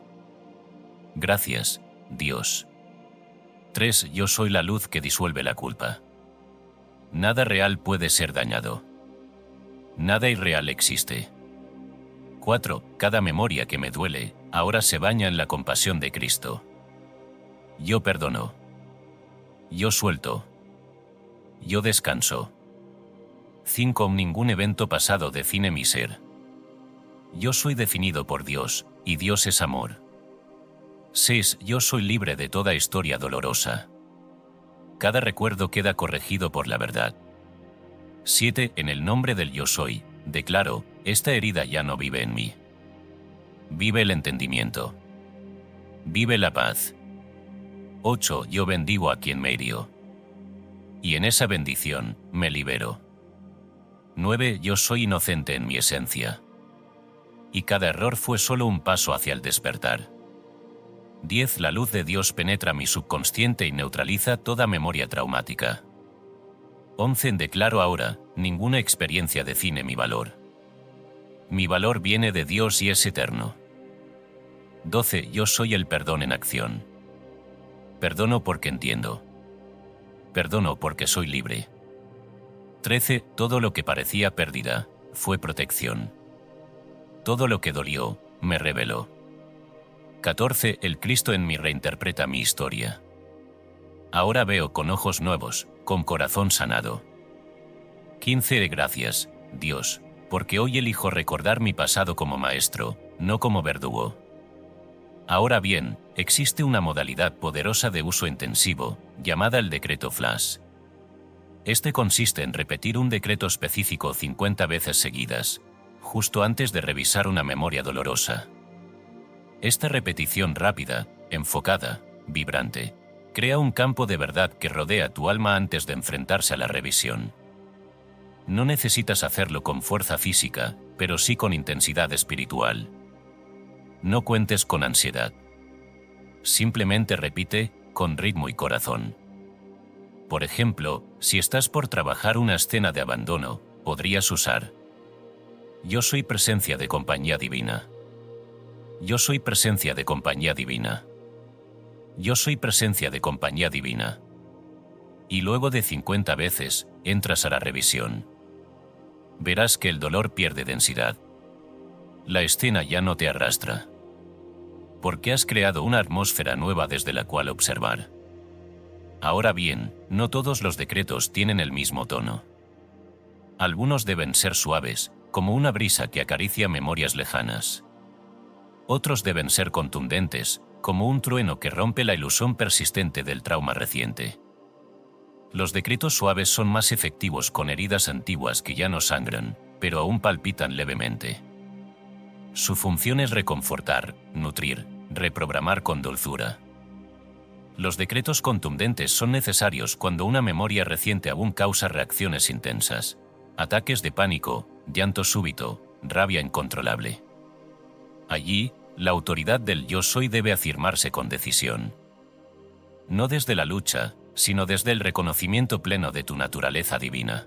Gracias, Dios. 3. Yo soy la luz que disuelve la culpa. Nada real puede ser dañado. Nada irreal existe. 4. Cada memoria que me duele, ahora se baña en la compasión de Cristo. Yo perdono. Yo suelto. Yo descanso. 5. Ningún evento pasado define mi ser. Yo soy definido por Dios, y Dios es amor. 6. Yo soy libre de toda historia dolorosa. Cada recuerdo queda corregido por la verdad. 7. En el nombre del Yo Soy, declaro, esta herida ya no vive en mí. Vive el entendimiento. Vive la paz. 8. Yo bendigo a quien me hirió. Y en esa bendición, me libero. 9. Yo soy inocente en mi esencia. Y cada error fue solo un paso hacia el despertar. 10. La luz de Dios penetra mi subconsciente y neutraliza toda memoria traumática. 11. Declaro ahora, ninguna experiencia define mi valor. Mi valor viene de Dios y es eterno. 12. Yo soy el perdón en acción. Perdono porque entiendo. Perdono porque soy libre. 13. Todo lo que parecía pérdida, fue protección. Todo lo que dolió, me reveló. 14. El Cristo en mí reinterpreta mi historia. Ahora veo con ojos nuevos, con corazón sanado. 15. Gracias, Dios, porque hoy elijo recordar mi pasado como maestro, no como verdugo. Ahora bien, existe una modalidad poderosa de uso intensivo, llamada el decreto flash. Este consiste en repetir un decreto específico 50 veces seguidas, justo antes de revisar una memoria dolorosa. Esta repetición rápida, enfocada, vibrante, crea un campo de verdad que rodea tu alma antes de enfrentarse a la revisión. No necesitas hacerlo con fuerza física, pero sí con intensidad espiritual. No cuentes con ansiedad. Simplemente repite, con ritmo y corazón. Por ejemplo, si estás por trabajar una escena de abandono, podrías usar: yo soy presencia de compañía divina. Yo soy presencia de compañía divina. Yo soy presencia de compañía divina. Y luego de 50 veces, entras a la revisión. Verás que el dolor pierde densidad. La escena ya no te arrastra. Porque has creado una atmósfera nueva desde la cual observar. Ahora bien, no todos los decretos tienen el mismo tono. Algunos deben ser suaves, como una brisa que acaricia memorias lejanas. Otros deben ser contundentes, como un trueno que rompe la ilusión persistente del trauma reciente. Los decretos suaves son más efectivos con heridas antiguas que ya no sangran, pero aún palpitan levemente. Su función es reconfortar, nutrir, reprogramar con dulzura. Los decretos contundentes son necesarios cuando una memoria reciente aún causa reacciones intensas, ataques de pánico, llanto súbito, rabia incontrolable. Allí, la autoridad del yo soy debe afirmarse con decisión. No desde la lucha, sino desde el reconocimiento pleno de tu naturaleza divina.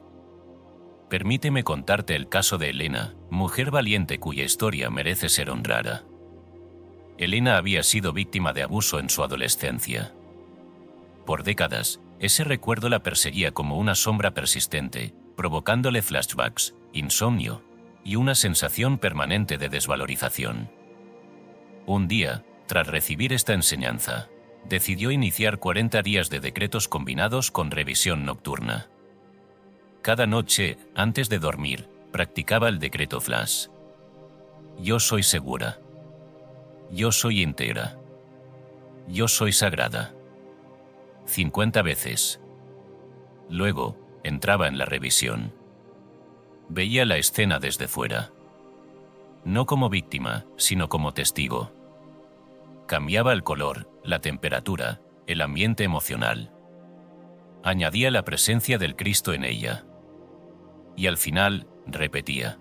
Permíteme contarte el caso de Elena, mujer valiente cuya historia merece ser honrada. Elena había sido víctima de abuso en su adolescencia. Por décadas, ese recuerdo la perseguía como una sombra persistente, provocándole flashbacks, insomnio y una sensación permanente de desvalorización. Un día, tras recibir esta enseñanza, decidió iniciar 40 días de decretos combinados con revisión nocturna. Cada noche, antes de dormir, practicaba el decreto flash. Yo soy segura. Yo soy íntegra. Yo soy sagrada. 50 veces. Luego, entraba en la revisión. Veía la escena desde fuera. No como víctima, sino como testigo. Cambiaba el color, la temperatura, el ambiente emocional. Añadía la presencia del Cristo en ella. Y al final, repetía: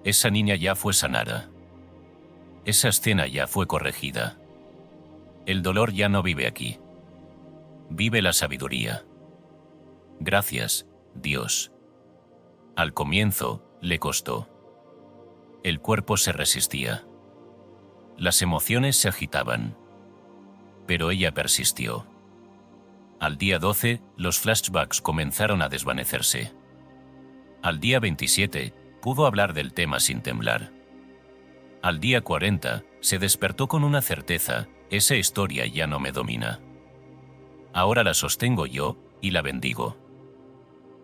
esa niña ya fue sanada. Esa escena ya fue corregida. El dolor ya no vive aquí. Vive la sabiduría. Gracias, Dios. Al comienzo, le costó. El cuerpo se resistía. Las emociones se agitaban. Pero ella persistió. Al día 12, los flashbacks comenzaron a desvanecerse. Al día 27, pudo hablar del tema sin temblar. Al día 40, se despertó con una certeza: esa historia ya no me domina. Ahora la sostengo yo, y la bendigo.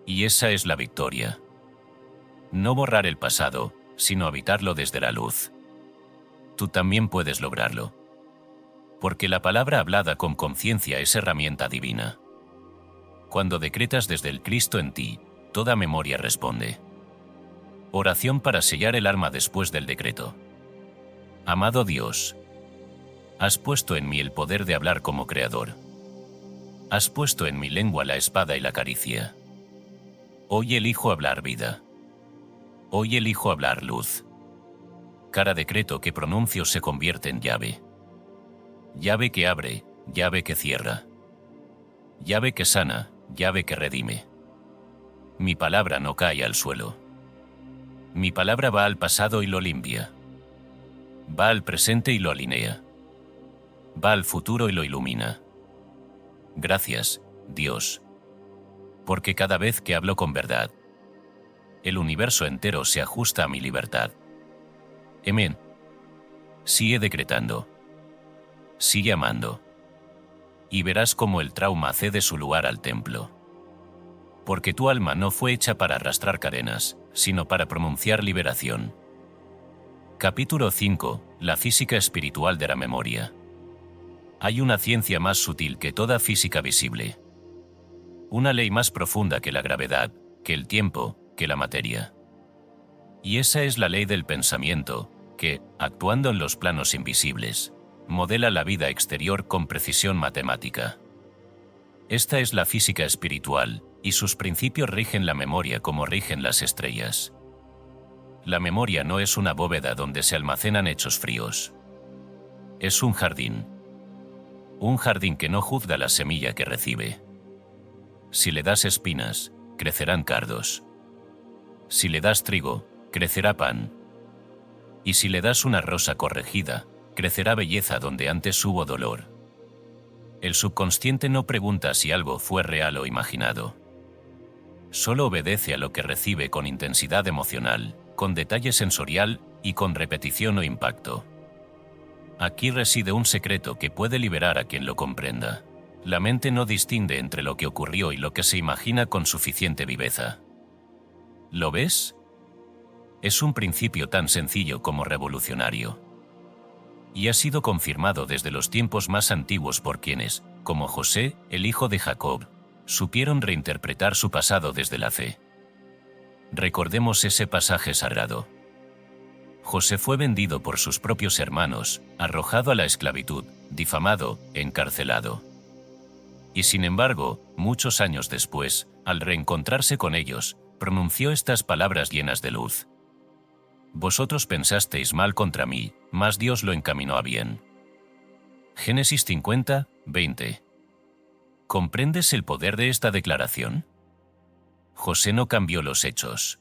Y esa es la victoria. No borrar el pasado, sino habitarlo desde la luz. Tú también puedes lograrlo. Porque la palabra hablada con conciencia es herramienta divina. Cuando decretas desde el Cristo en ti, toda memoria responde. Oración para sellar el alma después del decreto. Amado Dios, has puesto en mí el poder de hablar como creador. Has puesto en mi lengua la espada y la caricia. Hoy elijo hablar vida. Hoy elijo hablar luz. Cada decreto que pronuncio se convierte en llave. Llave que abre, llave que cierra. Llave que sana, llave que redime. Mi palabra no cae al suelo. Mi palabra va al pasado y lo limpia. Va al presente y lo alinea. Va al futuro y lo ilumina. Gracias, Dios. Porque cada vez que hablo con verdad, el universo entero se ajusta a mi libertad. Amén. Sigue decretando. Sigue amando. Y verás cómo el trauma cede su lugar al templo. Porque tu alma no fue hecha para arrastrar cadenas, sino para pronunciar liberación. Capítulo 5. La física espiritual de la memoria. Hay una ciencia más sutil que toda física visible. Una ley más profunda que la gravedad, que el tiempo, que la materia. Y esa es la ley del pensamiento, que, actuando en los planos invisibles, modela la vida exterior con precisión matemática. Esta es la física espiritual, y sus principios rigen la memoria como rigen las estrellas. La memoria no es una bóveda donde se almacenan hechos fríos. Es un jardín. Un jardín que no juzga la semilla que recibe. Si le das espinas, crecerán cardos. Si le das trigo, crecerá pan. Y si le das una rosa corregida, crecerá belleza donde antes hubo dolor. El subconsciente no pregunta si algo fue real o imaginado. Solo obedece a lo que recibe con intensidad emocional, con detalle sensorial y con repetición o impacto. Aquí reside un secreto que puede liberar a quien lo comprenda. La mente no distingue entre lo que ocurrió y lo que se imagina con suficiente viveza. ¿Lo ves? Es un principio tan sencillo como revolucionario. Y ha sido confirmado desde los tiempos más antiguos por quienes, como José, el hijo de Jacob, supieron reinterpretar su pasado desde la fe. Recordemos ese pasaje sagrado. José fue vendido por sus propios hermanos, arrojado a la esclavitud, difamado, encarcelado. Y sin embargo, muchos años después, al reencontrarse con ellos, pronunció estas palabras llenas de luz. Vosotros pensasteis mal contra mí, mas Dios lo encaminó a bien. Génesis 50, 20. ¿Comprendes el poder de esta declaración? José no cambió los hechos.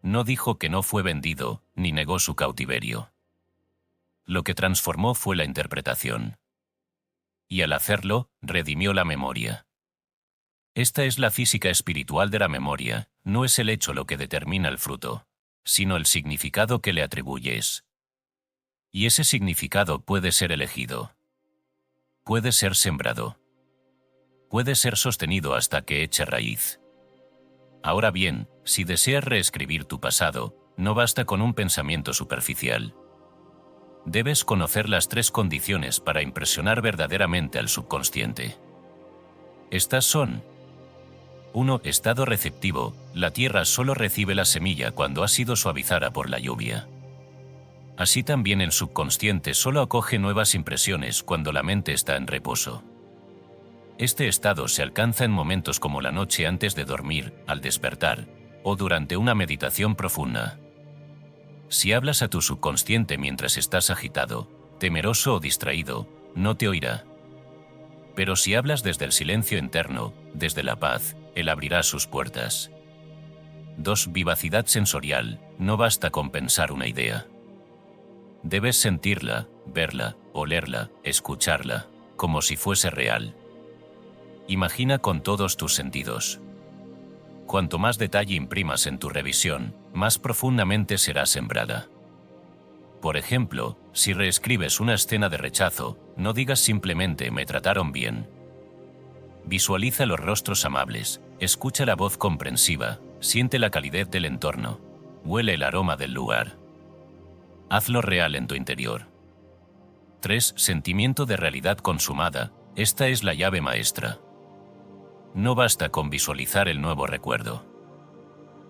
No dijo que no fue vendido, ni negó su cautiverio. Lo que transformó fue la interpretación. Y al hacerlo, redimió la memoria. Esta es la física espiritual de la memoria, no es el hecho lo que determina el fruto, sino el significado que le atribuyes. Y ese significado puede ser elegido. Puede ser sembrado. Puede ser sostenido hasta que eche raíz. Ahora bien, si deseas reescribir tu pasado, no basta con un pensamiento superficial. Debes conocer las 3 condiciones para impresionar verdaderamente al subconsciente. Estas son: 1. Estado receptivo. La tierra solo recibe la semilla cuando ha sido suavizada por la lluvia. Así también el subconsciente solo acoge nuevas impresiones cuando la mente está en reposo. Este estado se alcanza en momentos como la noche antes de dormir, al despertar, o durante una meditación profunda. Si hablas a tu subconsciente mientras estás agitado, temeroso o distraído, no te oirá. Pero si hablas desde el silencio interno, desde la paz, él abrirá sus puertas. 2. Vivacidad sensorial. No basta con pensar una idea. Debes sentirla, verla, olerla, escucharla, como si fuese real. Imagina con todos tus sentidos. Cuanto más detalle imprimas en tu revisión, más profundamente será sembrada. Por ejemplo, si reescribes una escena de rechazo, no digas simplemente "me trataron bien". Visualiza los rostros amables, escucha la voz comprensiva, siente la calidez del entorno, huele el aroma del lugar. Hazlo real en tu interior. 3. Sentimiento de realidad consumada. Esta es la llave maestra. No basta con visualizar el nuevo recuerdo.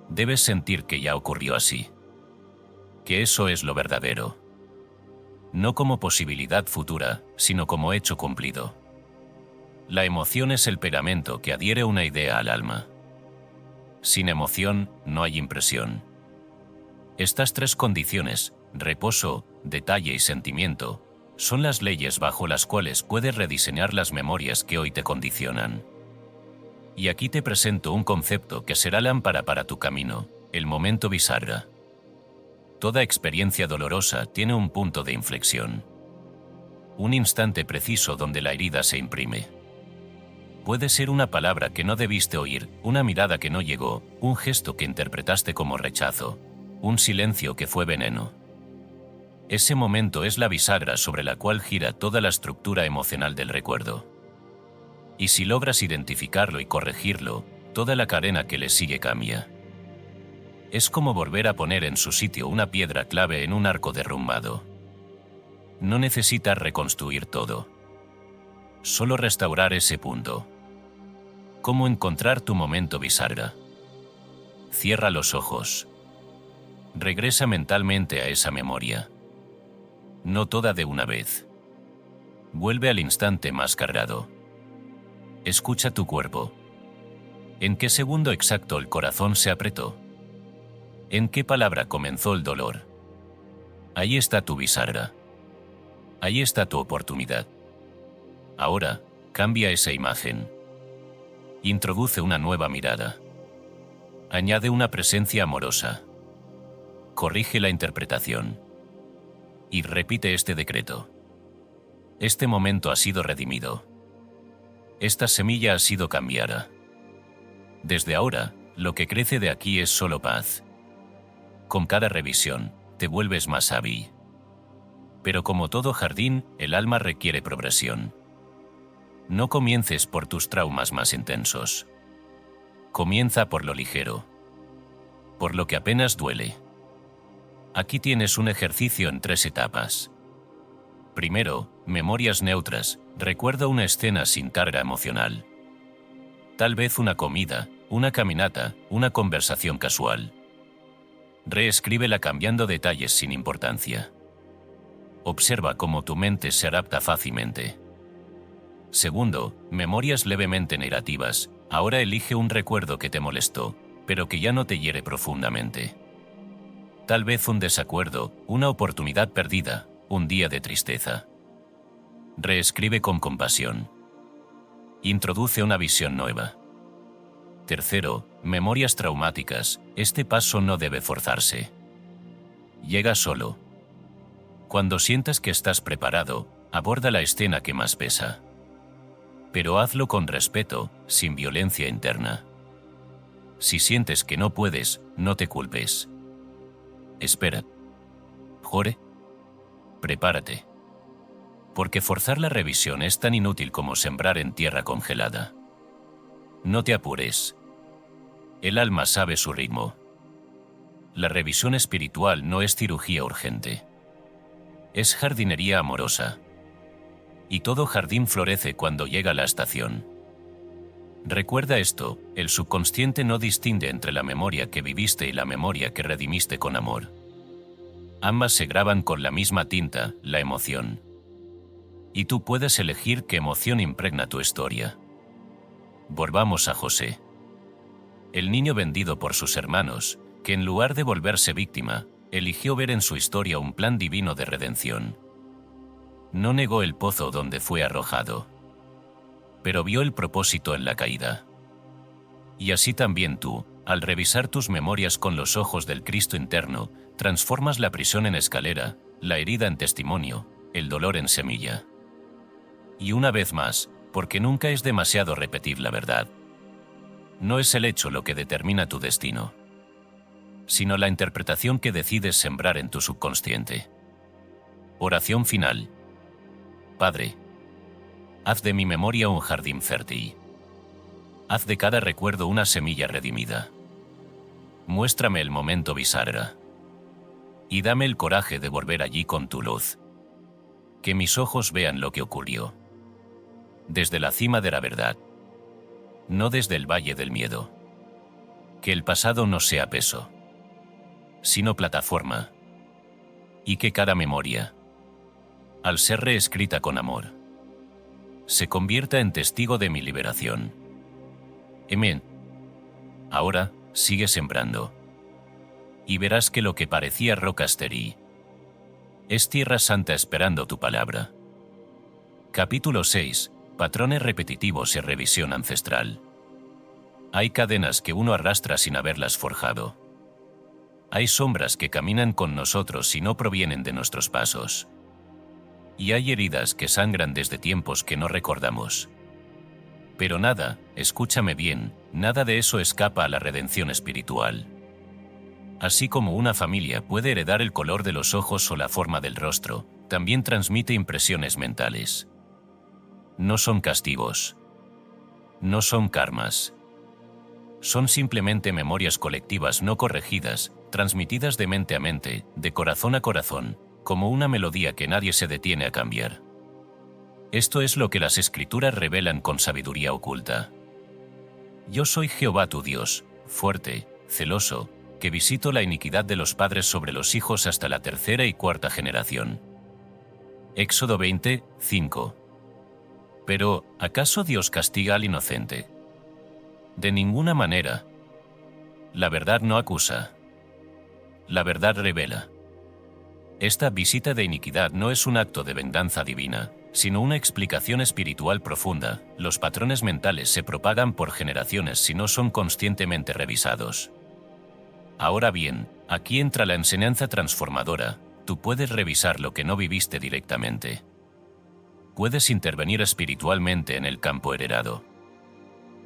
Debes sentir que ya ocurrió así. Que eso es lo verdadero. No como posibilidad futura, sino como hecho cumplido. La emoción es el pegamento que adhiere una idea al alma. Sin emoción, no hay impresión. Estas 3 condiciones, reposo, detalle y sentimiento, son las leyes bajo las cuales puedes rediseñar las memorias que hoy te condicionan. Y aquí te presento un concepto que será lámpara para tu camino, el momento bisagra. Toda experiencia dolorosa tiene un punto de inflexión. Un instante preciso donde la herida se imprime. Puede ser una palabra que no debiste oír, una mirada que no llegó, un gesto que interpretaste como rechazo, un silencio que fue veneno. Ese momento es la bisagra sobre la cual gira toda la estructura emocional del recuerdo. Y si logras identificarlo y corregirlo, toda la cadena que le sigue cambia. Es como volver a poner en su sitio una piedra clave en un arco derrumbado. No necesitas reconstruir todo. Solo restaurar ese punto. ¿Cómo encontrar tu momento bisagra? Cierra los ojos. Regresa mentalmente a esa memoria. No toda de una vez. Vuelve al instante más cargado. Escucha tu cuerpo. ¿En qué segundo exacto el corazón se apretó? ¿En qué palabra comenzó el dolor? Ahí está tu bisagra. Ahí está tu oportunidad. Ahora, cambia esa imagen. Introduce una nueva mirada. Añade una presencia amorosa. Corrige la interpretación. Y repite este decreto. Este momento ha sido redimido. Esta semilla ha sido cambiada. Desde ahora, lo que crece de aquí es solo paz. Con cada revisión, te vuelves más hábil. Pero como todo jardín, el alma requiere progresión. No comiences por tus traumas más intensos. Comienza por lo ligero. Por lo que apenas duele. Aquí tienes un ejercicio en 3 etapas. Primero, memorias neutras. Recuerda una escena sin carga emocional. Tal vez una comida, una caminata, una conversación casual. Reescríbela cambiando detalles sin importancia. Observa cómo tu mente se adapta fácilmente. Segundo, memorias levemente negativas. Ahora elige un recuerdo que te molestó, pero que ya no te hiere profundamente. Tal vez un desacuerdo, una oportunidad perdida, un día de tristeza. Reescribe con compasión. Introduce una visión nueva. Tercero, memorias traumáticas. Este paso no debe forzarse. Llega solo. Cuando sientas que estás preparado, aborda la escena que más pesa. Pero hazlo con respeto, sin violencia interna. Si sientes que no puedes, no te culpes. Espera. Jore. Prepárate. Porque forzar la revisión es tan inútil como sembrar en tierra congelada. No te apures. El alma sabe su ritmo. La revisión espiritual no es cirugía urgente. Es jardinería amorosa. Y todo jardín florece cuando llega la estación. Recuerda esto, el subconsciente no distingue entre la memoria que viviste y la memoria que redimiste con amor. Ambas se graban con la misma tinta, la emoción. Y tú puedes elegir qué emoción impregna tu historia. Volvamos a José. El niño vendido por sus hermanos, que en lugar de volverse víctima, eligió ver en su historia un plan divino de redención. No negó el pozo donde fue arrojado, pero vio el propósito en la caída. Y así también tú, al revisar tus memorias con los ojos del Cristo interno, transformas la prisión en escalera, la herida en testimonio, el dolor en semilla. Y una vez más, porque nunca es demasiado repetir la verdad. No es el hecho lo que determina tu destino, sino la interpretación que decides sembrar en tu subconsciente. Oración final. Padre, haz de mi memoria un jardín fértil. Haz de cada recuerdo una semilla redimida. Muéstrame el momento bisagra. Y dame el coraje de volver allí con tu luz. Que mis ojos vean lo que ocurrió. Desde la cima de la verdad. No desde el valle del miedo. Que el pasado no sea peso, sino plataforma. Y que cada memoria, al ser reescrita con amor, se convierta en testigo de mi liberación. Amén. Ahora, sigue sembrando. Y verás que lo que parecía roca estéril es tierra santa esperando tu palabra. Capítulo 6. Patrones repetitivos y revisión ancestral. Hay cadenas que uno arrastra sin haberlas forjado. Hay sombras que caminan con nosotros y no provienen de nuestros pasos. Y hay heridas que sangran desde tiempos que no recordamos. Pero nada, escúchame bien, nada de eso escapa a la redención espiritual. Así como una familia puede heredar el color de los ojos o la forma del rostro, también transmite impresiones mentales. No son castigos. No son karmas. Son simplemente memorias colectivas no corregidas, transmitidas de mente a mente, de corazón a corazón, como una melodía que nadie se detiene a cambiar. Esto es lo que las Escrituras revelan con sabiduría oculta. Yo soy Jehová tu Dios, fuerte, celoso, que visito la iniquidad de los padres sobre los hijos hasta la tercera y cuarta generación. Éxodo 20, 5. Pero, ¿acaso Dios castiga al inocente? De ninguna manera. La verdad no acusa. La verdad revela. Esta visita de iniquidad no es un acto de venganza divina, sino una explicación espiritual profunda. Los patrones mentales se propagan por generaciones si no son conscientemente revisados. Ahora bien, aquí entra la enseñanza transformadora. Tú puedes revisar lo que no viviste directamente. Puedes intervenir espiritualmente en el campo heredado.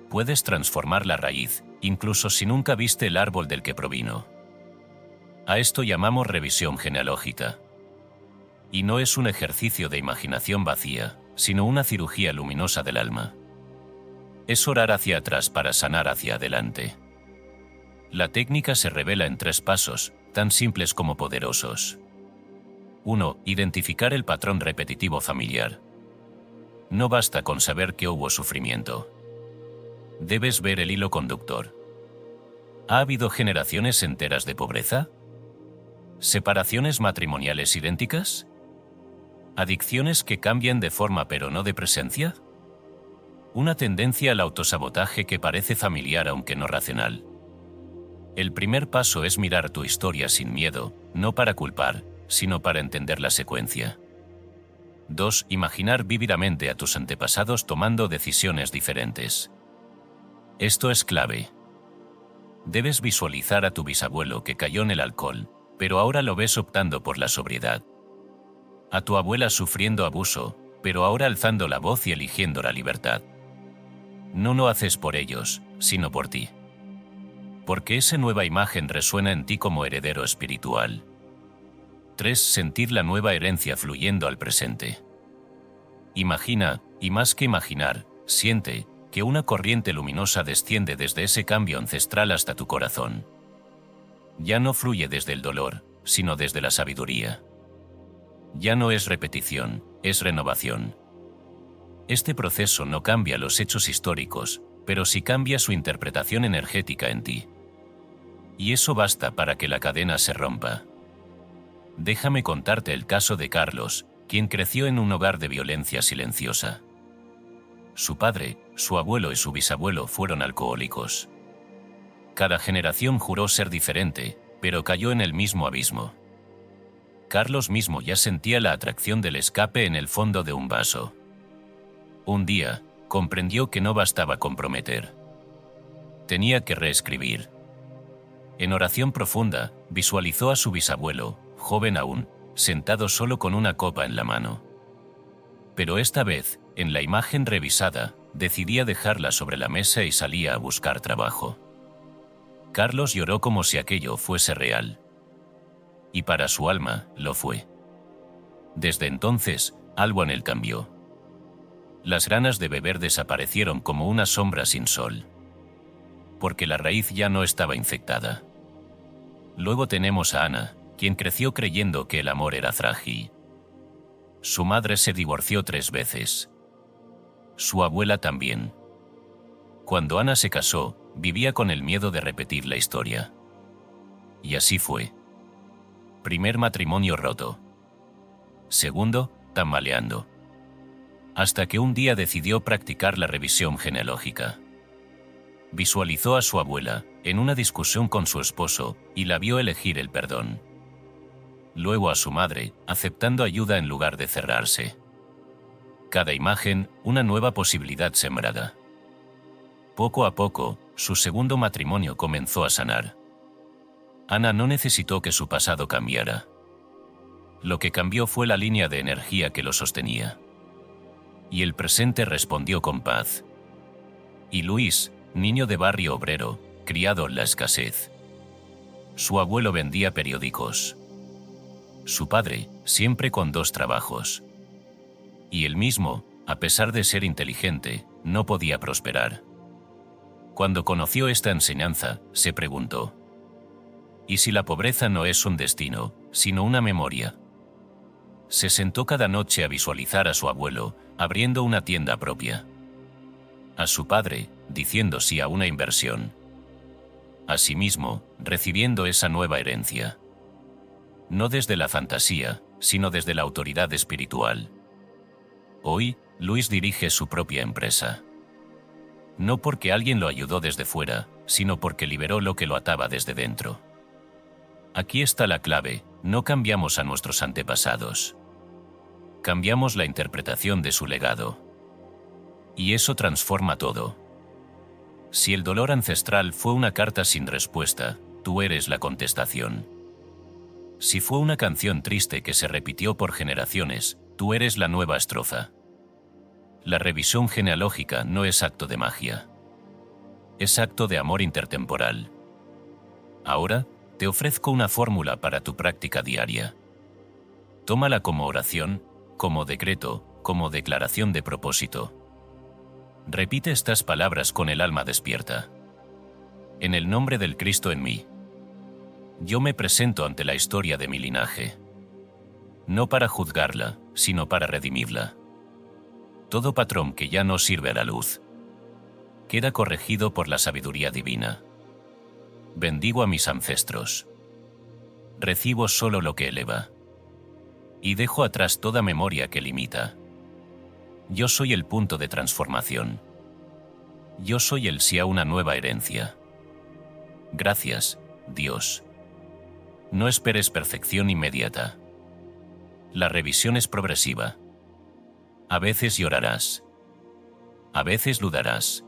Puedes transformar la raíz, incluso si nunca viste el árbol del que provino. A esto llamamos revisión genealógica. Y no es un ejercicio de imaginación vacía, sino una cirugía luminosa del alma. Es orar hacia atrás para sanar hacia adelante. La técnica se revela en 3 pasos, tan simples como poderosos. 1. Identificar el patrón repetitivo familiar. No basta con saber que hubo sufrimiento. Debes ver el hilo conductor. ¿Ha habido generaciones enteras de pobreza? ¿Separaciones matrimoniales idénticas? ¿Adicciones que cambian de forma pero no de presencia? ¿Una tendencia al autosabotaje que parece familiar aunque no racional? El primer paso es mirar tu historia sin miedo, no para culpar, sino para entender la secuencia. 2. Imaginar vívidamente a tus antepasados tomando decisiones diferentes. Esto es clave. Debes visualizar a tu bisabuelo que cayó en el alcohol, pero ahora lo ves optando por la sobriedad. A tu abuela sufriendo abuso, pero ahora alzando la voz y eligiendo la libertad. No lo haces por ellos, sino por ti. Porque esa nueva imagen resuena en ti como heredero espiritual. 3. Sentir la nueva herencia fluyendo al presente. Imagina, y más que imaginar, siente, que una corriente luminosa desciende desde ese cambio ancestral hasta tu corazón. Ya no fluye desde el dolor, sino desde la sabiduría. Ya no es repetición, es renovación. Este proceso no cambia los hechos históricos, pero sí cambia su interpretación energética en ti. Y eso basta para que la cadena se rompa. Déjame contarte el caso de Carlos, quien creció en un hogar de violencia silenciosa. Su padre, su abuelo y su bisabuelo fueron alcohólicos. Cada generación juró ser diferente, pero cayó en el mismo abismo. Carlos mismo ya sentía la atracción del escape en el fondo de un vaso. Un día, comprendió que no bastaba con prometer. Tenía que reescribir. En oración profunda, visualizó a su bisabuelo, joven aún, sentado solo con una copa en la mano. Pero esta vez, en la imagen revisada, decidía dejarla sobre la mesa y salía a buscar trabajo. Carlos lloró como si aquello fuese real. Y para su alma, lo fue. Desde entonces, algo en él cambió. Las ganas de beber desaparecieron como una sombra sin sol. Porque la raíz ya no estaba infectada. Luego tenemos a Ana, quien creció creyendo que el amor era frágil. Su madre se divorció 3 veces. Su abuela también. Cuando Ana se casó, vivía con el miedo de repetir la historia. Y así fue. Primer matrimonio roto. Segundo, tambaleando. Hasta que un día decidió practicar la revisión genealógica. Visualizó a su abuela, en una discusión con su esposo, y la vio elegir el perdón. Luego a su madre, aceptando ayuda en lugar de cerrarse. Cada imagen, una nueva posibilidad sembrada. Poco a poco, su segundo matrimonio comenzó a sanar. Ana no necesitó que su pasado cambiara. Lo que cambió fue la línea de energía que lo sostenía. Y el presente respondió con paz. Y Luis, niño de barrio obrero, criado en la escasez. Su abuelo vendía periódicos. Su padre, siempre con 2 trabajos. Y él mismo, a pesar de ser inteligente, no podía prosperar. Cuando conoció esta enseñanza, se preguntó: ¿y si la pobreza no es un destino, sino una memoria? Se sentó cada noche a visualizar a su abuelo, abriendo una tienda propia. A su padre, diciendo sí a una inversión. asimismo, recibiendo esa nueva herencia. No desde la fantasía, sino desde la autoridad espiritual. Hoy, Luis dirige su propia empresa. No porque alguien lo ayudó desde fuera, sino porque liberó lo que lo ataba desde dentro. Aquí está la clave: no cambiamos a nuestros antepasados. Cambiamos la interpretación de su legado. Y eso transforma todo. Si el dolor ancestral fue una carta sin respuesta, tú eres la contestación. Si fue una canción triste que se repitió por generaciones, tú eres la nueva estrofa. La revisión genealógica no es acto de magia. Es acto de amor intertemporal. Ahora, te ofrezco una fórmula para tu práctica diaria. Tómala como oración, como decreto, como declaración de propósito. Repite estas palabras con el alma despierta. En el nombre del Cristo en mí. Yo me presento ante la historia de mi linaje. No para juzgarla, sino para redimirla. Todo patrón que ya no sirve a la luz queda corregido por la sabiduría divina. Bendigo a mis ancestros. Recibo solo lo que eleva. Y dejo atrás toda memoria que limita. Yo soy el punto de transformación. Yo soy el sí a una nueva herencia. Gracias, Dios. No esperes perfección inmediata. La revisión es progresiva. A veces llorarás. A veces dudarás.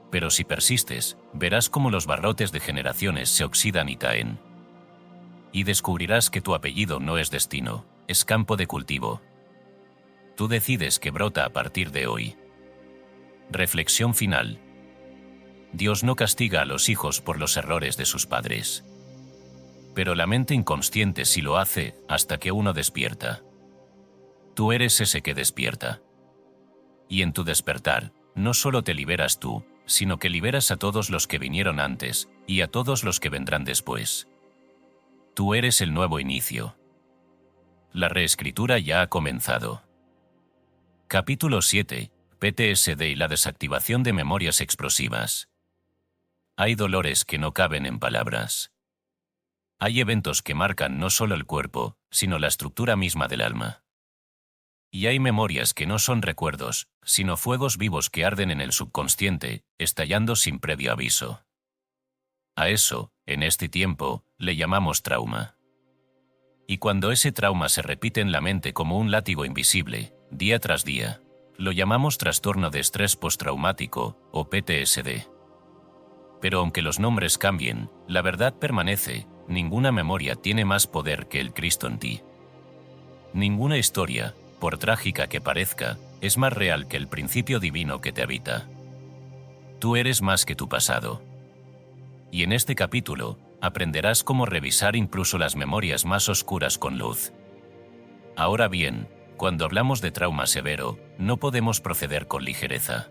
Pero si persistes, verás cómo los barrotes de generaciones se oxidan y caen. Y descubrirás que tu apellido no es destino, es campo de cultivo. Tú decides qué brota a partir de hoy. Reflexión final. Dios no castiga a los hijos por los errores de sus padres. Pero la mente inconsciente sí lo hace hasta que uno despierta. Tú eres ese que despierta. Y en tu despertar, no solo te liberas tú, sino que liberas a todos los que vinieron antes y a todos los que vendrán después. Tú eres el nuevo inicio. La reescritura ya ha comenzado. Capítulo 7. PTSD y la desactivación de memorias explosivas. Hay dolores que no caben en palabras. Hay eventos que marcan no solo el cuerpo, sino la estructura misma del alma. Y hay memorias que no son recuerdos, sino fuegos vivos que arden en el subconsciente, estallando sin previo aviso. A eso, en este tiempo, le llamamos trauma. Y cuando ese trauma se repite en la mente como un látigo invisible, día tras día, lo llamamos trastorno de estrés postraumático, o PTSD. Pero aunque los nombres cambien, la verdad permanece: ninguna memoria tiene más poder que el Cristo en ti. Ninguna historia, por trágica que parezca, es más real que el principio divino que te habita. Tú eres más que tu pasado. Y en este capítulo, aprenderás cómo revisar incluso las memorias más oscuras con luz. Ahora bien, cuando hablamos de trauma severo, no podemos proceder con ligereza.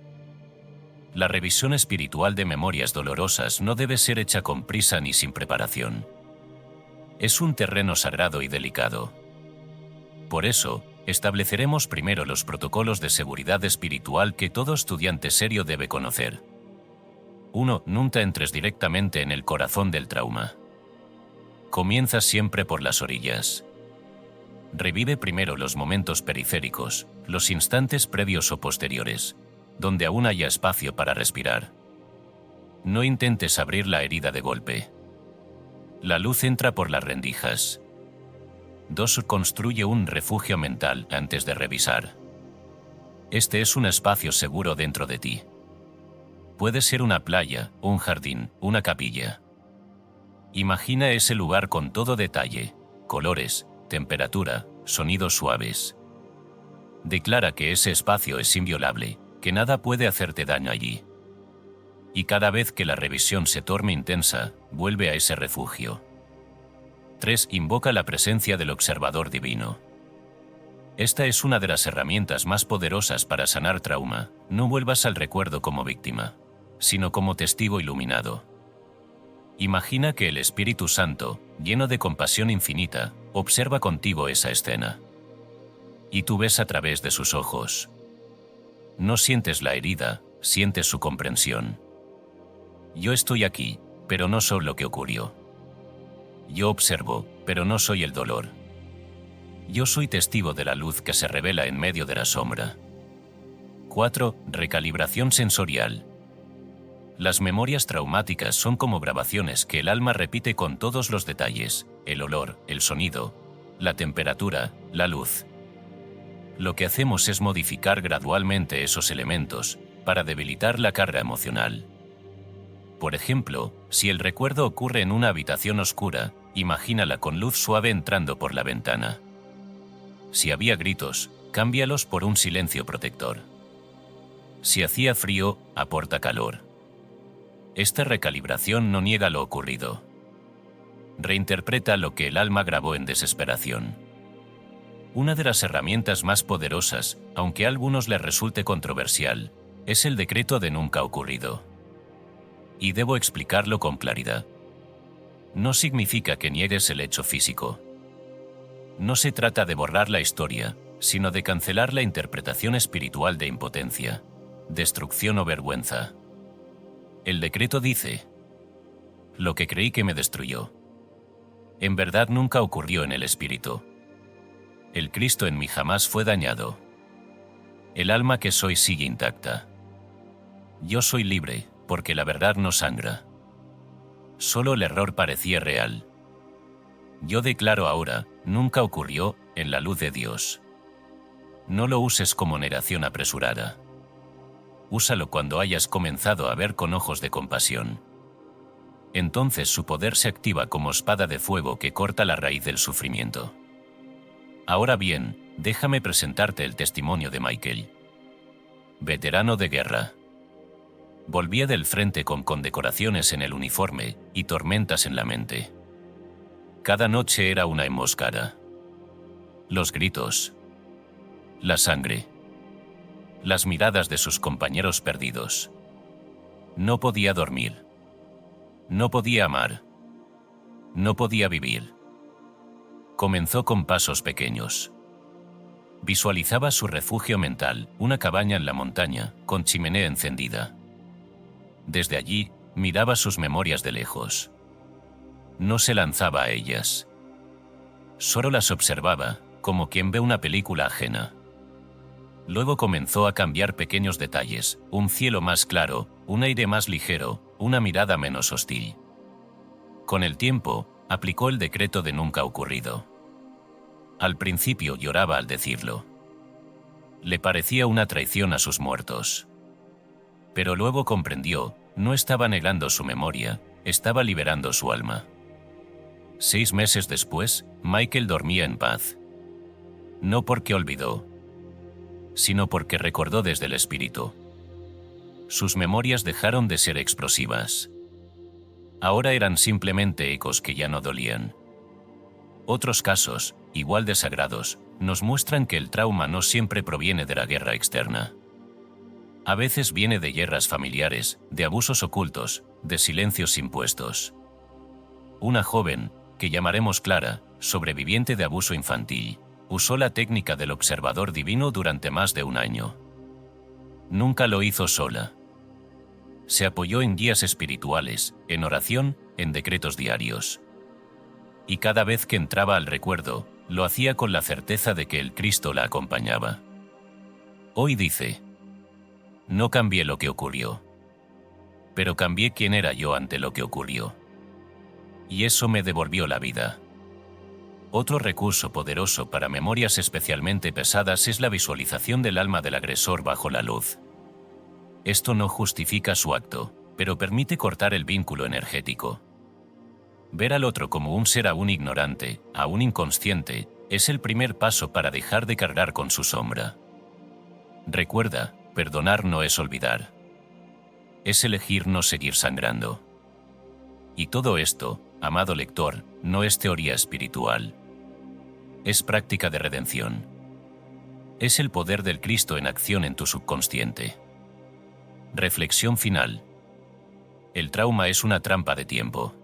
La revisión espiritual de memorias dolorosas no debe ser hecha con prisa ni sin preparación. Es un terreno sagrado y delicado. Por eso, estableceremos primero los protocolos de seguridad espiritual que todo estudiante serio debe conocer. 1. Nunca entres directamente en el corazón del trauma. Comienza siempre por las orillas. Revive primero los momentos periféricos, los instantes previos o posteriores, donde aún haya espacio para respirar. No intentes abrir la herida de golpe. La luz entra por las rendijas. 2. Construye un refugio mental antes de revisar. Este es un espacio seguro dentro de ti. Puede ser una playa, un jardín, una capilla. Imagina ese lugar con todo detalle, colores, temperatura, sonidos suaves. Declara que ese espacio es inviolable, que nada puede hacerte daño allí. Y cada vez que la revisión se torne intensa, vuelve a ese refugio. 3. Invoca la presencia del observador divino. Esta es una de las herramientas más poderosas para sanar trauma. No vuelvas al recuerdo como víctima, sino como testigo iluminado. Imagina que el Espíritu Santo, lleno de compasión infinita, observa contigo esa escena. Y tú ves a través de sus ojos. No sientes la herida, sientes su comprensión. Yo estoy aquí, pero no soy lo que ocurrió. Yo observo, pero no soy el dolor. Yo soy testigo de la luz que se revela en medio de la sombra. 4. Recalibración sensorial. Las memorias traumáticas son como grabaciones que el alma repite con todos los detalles: el olor, el sonido, la temperatura, la luz. Lo que hacemos es modificar gradualmente esos elementos para debilitar la carga emocional. Por ejemplo, si el recuerdo ocurre en una habitación oscura, imagínala con luz suave entrando por la ventana. Si había gritos, cámbialos por un silencio protector. Si hacía frío, aporta calor. Esta recalibración no niega lo ocurrido. Reinterpreta lo que el alma grabó en desesperación. Una de las herramientas más poderosas, aunque a algunos les resulte controversial, es el decreto de nunca ocurrido. Y debo explicarlo con claridad. No significa que niegues el hecho físico. No se trata de borrar la historia, sino de cancelar la interpretación espiritual de impotencia, destrucción o vergüenza. El decreto dice: lo que creí que me destruyó, en verdad nunca ocurrió en el espíritu. El Cristo en mí jamás fue dañado. El alma que soy sigue intacta. Yo soy libre, porque la verdad no sangra. Solo el error parecía real. Yo declaro ahora, nunca ocurrió, en la luz de Dios. No lo uses como negación apresurada. Úsalo cuando hayas comenzado a ver con ojos de compasión. Entonces su poder se activa como espada de fuego que corta la raíz del sufrimiento. Ahora bien, déjame presentarte el testimonio de Michael. Veterano de guerra. Volvía del frente con condecoraciones en el uniforme y tormentas en la mente. Cada noche era una emboscada. Los gritos. La sangre. Las miradas de sus compañeros perdidos. No podía dormir. No podía amar. No podía vivir. Comenzó con pasos pequeños. Visualizaba su refugio mental, una cabaña en la montaña, con chimenea encendida. Desde allí, miraba sus memorias de lejos. No se lanzaba a ellas. Solo las observaba, como quien ve una película ajena. Luego comenzó a cambiar pequeños detalles: un cielo más claro, un aire más ligero, una mirada menos hostil. Con el tiempo, aplicó el decreto de nunca ocurrido. Al principio lloraba al decirlo. Le parecía una traición a sus muertos. Pero luego comprendió, no estaba negando su memoria, estaba liberando su alma. 6 meses después, Michael dormía en paz. No porque olvidó, sino porque recordó desde el espíritu. Sus memorias dejaron de ser explosivas. Ahora eran simplemente ecos que ya no dolían. Otros casos, igual de sagrados, nos muestran que el trauma no siempre proviene de la guerra externa. A veces viene de guerras familiares, de abusos ocultos, de silencios impuestos. Una joven, que llamaremos Clara, sobreviviente de abuso infantil, usó la técnica del observador divino durante más de un año. Nunca lo hizo sola. Se apoyó en guías espirituales, en oración, en decretos diarios. Y cada vez que entraba al recuerdo, lo hacía con la certeza de que el Cristo la acompañaba. Hoy dice: no cambié lo que ocurrió, pero cambié quién era yo ante lo que ocurrió. Y eso me devolvió la vida. Otro recurso poderoso para memorias especialmente pesadas es la visualización del alma del agresor bajo la luz. Esto no justifica su acto, pero permite cortar el vínculo energético. Ver al otro como un ser aún ignorante, aún inconsciente, es el primer paso para dejar de cargar con su sombra. Recuerda, perdonar no es olvidar. Es elegir no seguir sangrando. Y todo esto, amado lector, no es teoría espiritual. Es práctica de redención. Es el poder del Cristo en acción en tu subconsciente. Reflexión final. El trauma es una trampa de tiempo.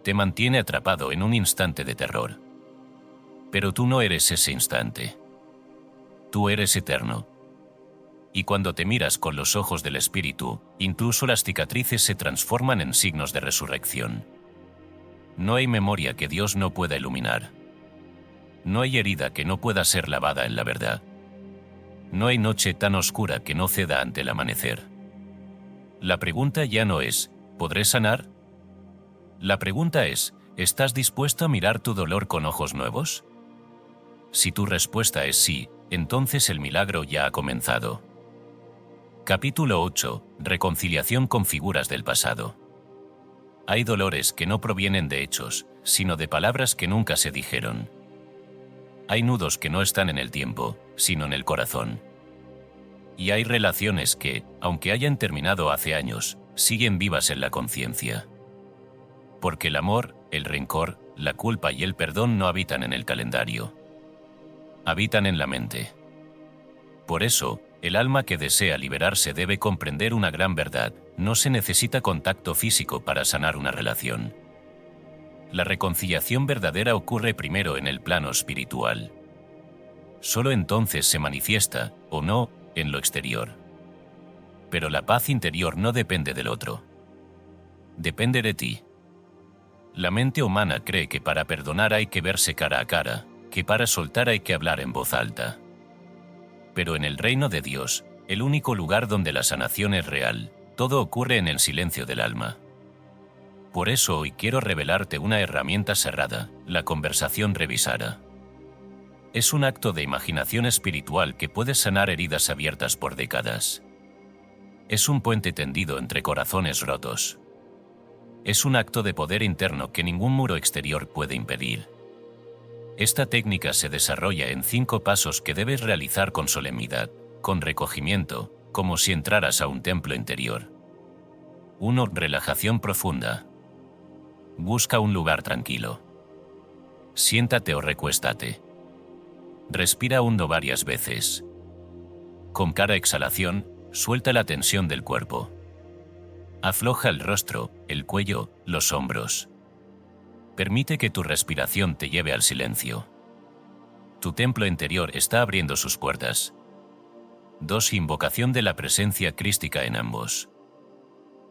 Te mantiene atrapado en un instante de terror. Pero tú no eres ese instante. Tú eres eterno. Y cuando te miras con los ojos del Espíritu, incluso las cicatrices se transforman en signos de resurrección. No hay memoria que Dios no pueda iluminar. No hay herida que no pueda ser lavada en la verdad. No hay noche tan oscura que no ceda ante el amanecer. La pregunta ya no es, ¿podré sanar? La pregunta es, ¿estás dispuesto a mirar tu dolor con ojos nuevos? Si tu respuesta es sí, entonces el milagro ya ha comenzado. Capítulo 8. Reconciliación con figuras del pasado. Hay dolores que no provienen de hechos, sino de palabras que nunca se dijeron. Hay nudos que no están en el tiempo, sino en el corazón. Y hay relaciones que, aunque hayan terminado hace años, siguen vivas en la conciencia. Porque el amor, el rencor, la culpa y el perdón no habitan en el calendario. Habitan en la mente. Por eso, el alma que desea liberarse debe comprender una gran verdad: no se necesita contacto físico para sanar una relación. La reconciliación verdadera ocurre primero en el plano espiritual. Solo entonces se manifiesta, o no, en lo exterior. Pero la paz interior no depende del otro. Depende de ti. La mente humana cree que para perdonar hay que verse cara a cara, que para soltar hay que hablar en voz alta. Pero en el reino de Dios, el único lugar donde la sanación es real, todo ocurre en el silencio del alma. Por eso hoy quiero revelarte una herramienta cerrada, la conversación revisada. Es un acto de imaginación espiritual que puede sanar heridas abiertas por décadas. Es un puente tendido entre corazones rotos. Es un acto de poder interno que ningún muro exterior puede impedir. Esta técnica se desarrolla en 5 pasos que debes realizar con solemnidad, con recogimiento, como si entraras a un templo interior. 1. Relajación profunda. Busca un lugar tranquilo. Siéntate o recuéstate. Respira hondo varias veces. Con cada exhalación, suelta la tensión del cuerpo. Afloja el rostro, el cuello, los hombros. Permite que tu respiración te lleve al silencio. Tu templo interior está abriendo sus puertas. 2. Invocación de la presencia crística en ambos.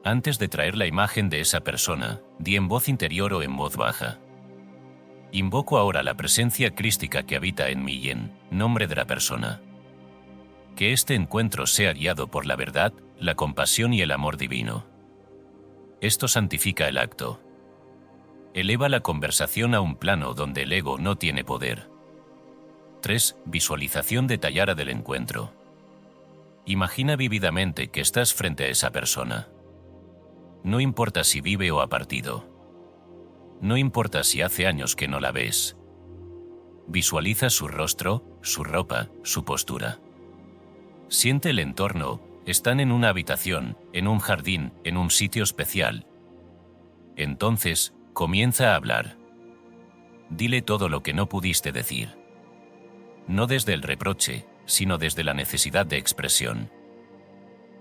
Antes de traer la imagen de esa persona, di en voz interior o en voz baja: invoco ahora la presencia crística que habita en mí y en nombre de la persona. Que este encuentro sea guiado por la verdad, la compasión y el amor divino. Esto santifica el acto. Eleva la conversación a un plano donde el ego no tiene poder. 3. Visualización detallada del encuentro. Imagina vívidamente que estás frente a esa persona. No importa si vive o ha partido. No importa si hace años que no la ves. Visualiza su rostro, su ropa, su postura. Siente el entorno. Están en una habitación, en un jardín, en un sitio especial. Entonces, comienza a hablar. Dile todo lo que no pudiste decir. No desde el reproche, sino desde la necesidad de expresión.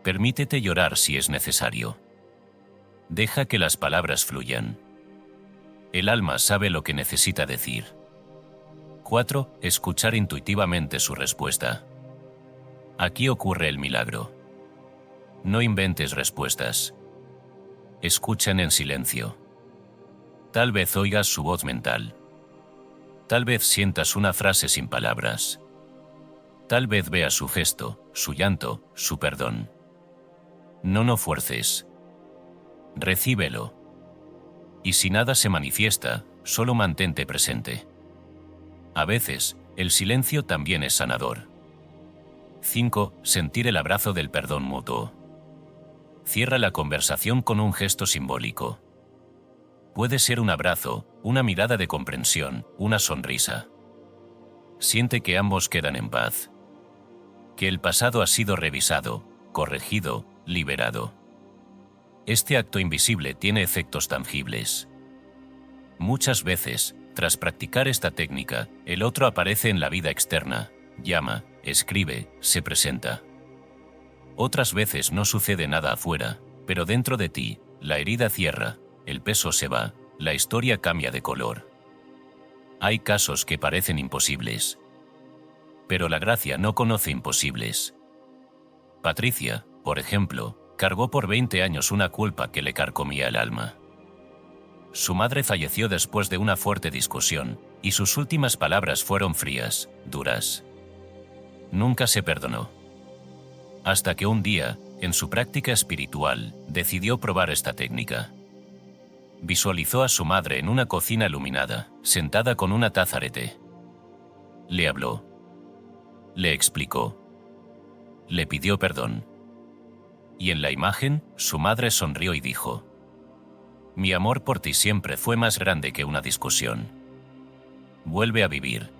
Permítete llorar si es necesario. Deja que las palabras fluyan. El alma sabe lo que necesita decir. 4. Escuchar intuitivamente su respuesta. Aquí ocurre el milagro. No inventes respuestas. Escuchen en silencio. Tal vez oigas su voz mental. Tal vez sientas una frase sin palabras. Tal vez veas su gesto, su llanto, su perdón. No fuerces. Recíbelo. Y si nada se manifiesta, solo mantente presente. A veces, el silencio también es sanador. 5. Sentir el abrazo del perdón mutuo. Cierra la conversación con un gesto simbólico. Puede ser un abrazo, una mirada de comprensión, una sonrisa. Siente que ambos quedan en paz. Que el pasado ha sido revisado, corregido, liberado. Este acto invisible tiene efectos tangibles. Muchas veces, tras practicar esta técnica, el otro aparece en la vida externa, llama, escribe, se presenta. Otras veces no sucede nada afuera, pero dentro de ti, la herida cierra, el peso se va, la historia cambia de color. Hay casos que parecen imposibles. Pero la gracia no conoce imposibles. Patricia, por ejemplo, cargó por 20 años una culpa que le carcomía el alma. Su madre falleció después de una fuerte discusión, y sus últimas palabras fueron frías, duras. Nunca se perdonó. Hasta que un día, en su práctica espiritual, decidió probar esta técnica. Visualizó a su madre en una cocina iluminada, sentada con una taza de té. Le habló. Le explicó. Le pidió perdón. Y en la imagen, su madre sonrió y dijo: «Mi amor por ti siempre fue más grande que una discusión. Vuelve a vivir».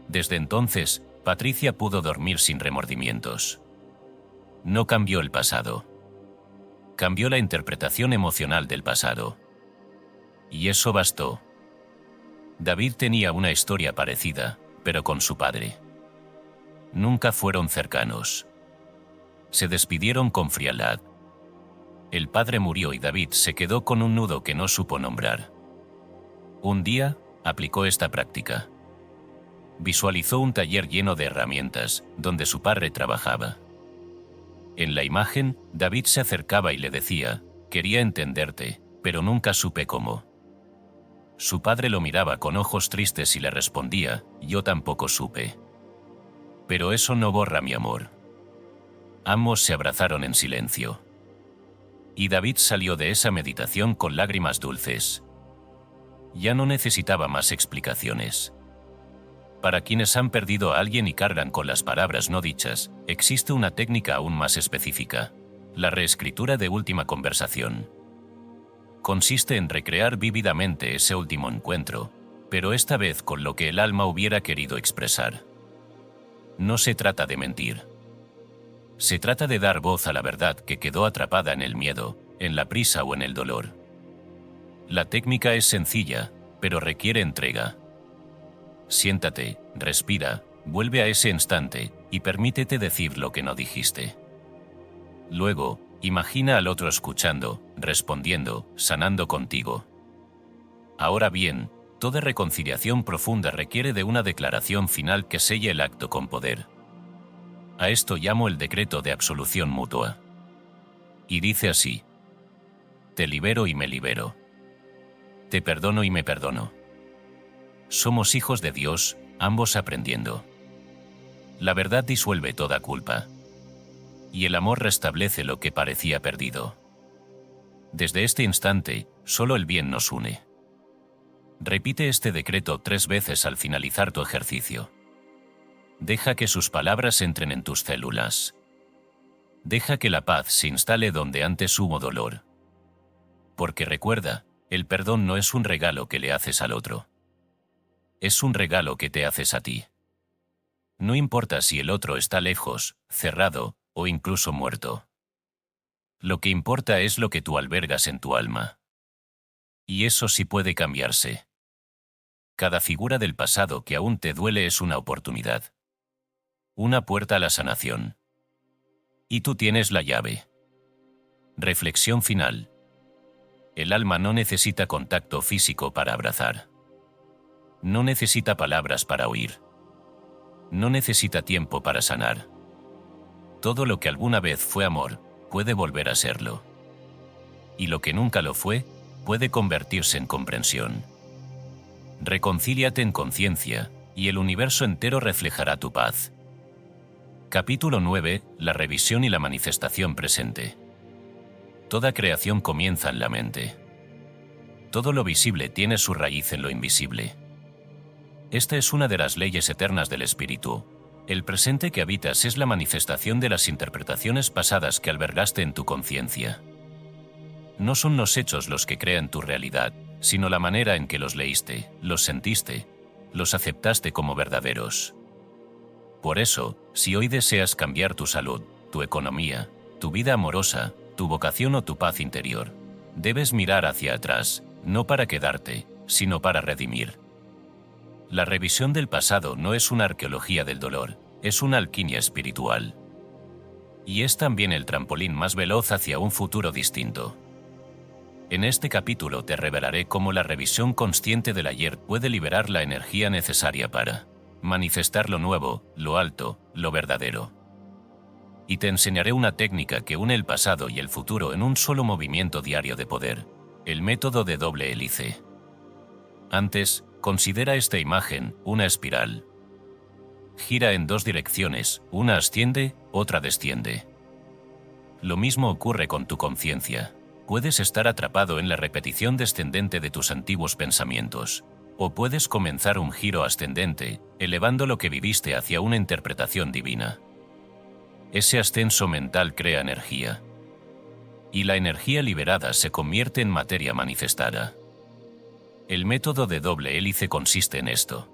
Desde entonces, Patricia pudo dormir sin remordimientos. No cambió el pasado. Cambió la interpretación emocional del pasado. Y eso bastó. David tenía una historia parecida, pero con su padre. Nunca fueron cercanos. Se despidieron con frialdad. El padre murió y David se quedó con un nudo que no supo nombrar. Un día, aplicó esta práctica. Visualizó un taller lleno de herramientas, donde su padre trabajaba. En la imagen, David se acercaba y le decía: «Quería entenderte, pero nunca supe cómo». Su padre lo miraba con ojos tristes y le respondía: «Yo tampoco supe». Pero eso no borra mi amor. Ambos se abrazaron en silencio. Y David salió de esa meditación con lágrimas dulces. Ya no necesitaba más explicaciones. Para quienes han perdido a alguien y cargan con las palabras no dichas, existe una técnica aún más específica: la reescritura de última conversación. Consiste en recrear vívidamente ese último encuentro, pero esta vez con lo que el alma hubiera querido expresar. No se trata de mentir. Se trata de dar voz a la verdad que quedó atrapada en el miedo, en la prisa o en el dolor. La técnica es sencilla, pero requiere entrega. Siéntate, respira, vuelve a ese instante y permítete decir lo que no dijiste. Luego, imagina al otro escuchando, respondiendo, sanando contigo. Ahora bien, toda reconciliación profunda requiere de una declaración final que selle el acto con poder. A esto llamo el decreto de absolución mutua. Y dice así: te libero y me libero. Te perdono y me perdono. Somos hijos de Dios, ambos aprendiendo. La verdad disuelve toda culpa. Y el amor restablece lo que parecía perdido. Desde este instante, solo el bien nos une. Repite este decreto 3 veces al finalizar tu ejercicio. Deja que sus palabras entren en tus células. Deja que la paz se instale donde antes hubo dolor. Porque recuerda, el perdón no es un regalo que le haces al otro. Es un regalo que te haces a ti. No importa si el otro está lejos, cerrado o incluso muerto. Lo que importa es lo que tú albergas en tu alma. Y eso sí puede cambiarse. Cada figura del pasado que aún te duele es una oportunidad. Una puerta a la sanación. Y tú tienes la llave. Reflexión final. El alma no necesita contacto físico para abrazar. No necesita palabras para oír. No necesita tiempo para sanar. Todo lo que alguna vez fue amor, puede volver a serlo. Y lo que nunca lo fue, puede convertirse en comprensión. Reconcíliate en conciencia, y el universo entero reflejará tu paz. Capítulo 9. La revisión y la manifestación presente. Toda creación comienza en la mente. Todo lo visible tiene su raíz en lo invisible. Esta es una de las leyes eternas del espíritu. El presente que habitas es la manifestación de las interpretaciones pasadas que albergaste en tu conciencia. No son los hechos los que crean tu realidad, sino la manera en que los leíste, los sentiste, los aceptaste como verdaderos. Por eso, si hoy deseas cambiar tu salud, tu economía, tu vida amorosa, tu vocación o tu paz interior, debes mirar hacia atrás, no para quedarte, sino para redimir. La revisión del pasado no es una arqueología del dolor, es una alquimia espiritual. Y es también el trampolín más veloz hacia un futuro distinto. En este capítulo te revelaré cómo la revisión consciente del ayer puede liberar la energía necesaria para manifestar lo nuevo, lo alto, lo verdadero. Y te enseñaré una técnica que une el pasado y el futuro en un solo movimiento diario de poder, el método de doble hélice. Antes, considera esta imagen, una espiral. Gira en dos direcciones, una asciende, otra desciende. Lo mismo ocurre con tu conciencia. Puedes estar atrapado en la repetición descendente de tus antiguos pensamientos, o puedes comenzar un giro ascendente, elevando lo que viviste hacia una interpretación divina. Ese ascenso mental crea energía, y la energía liberada se convierte en materia manifestada. El método de doble hélice consiste en esto.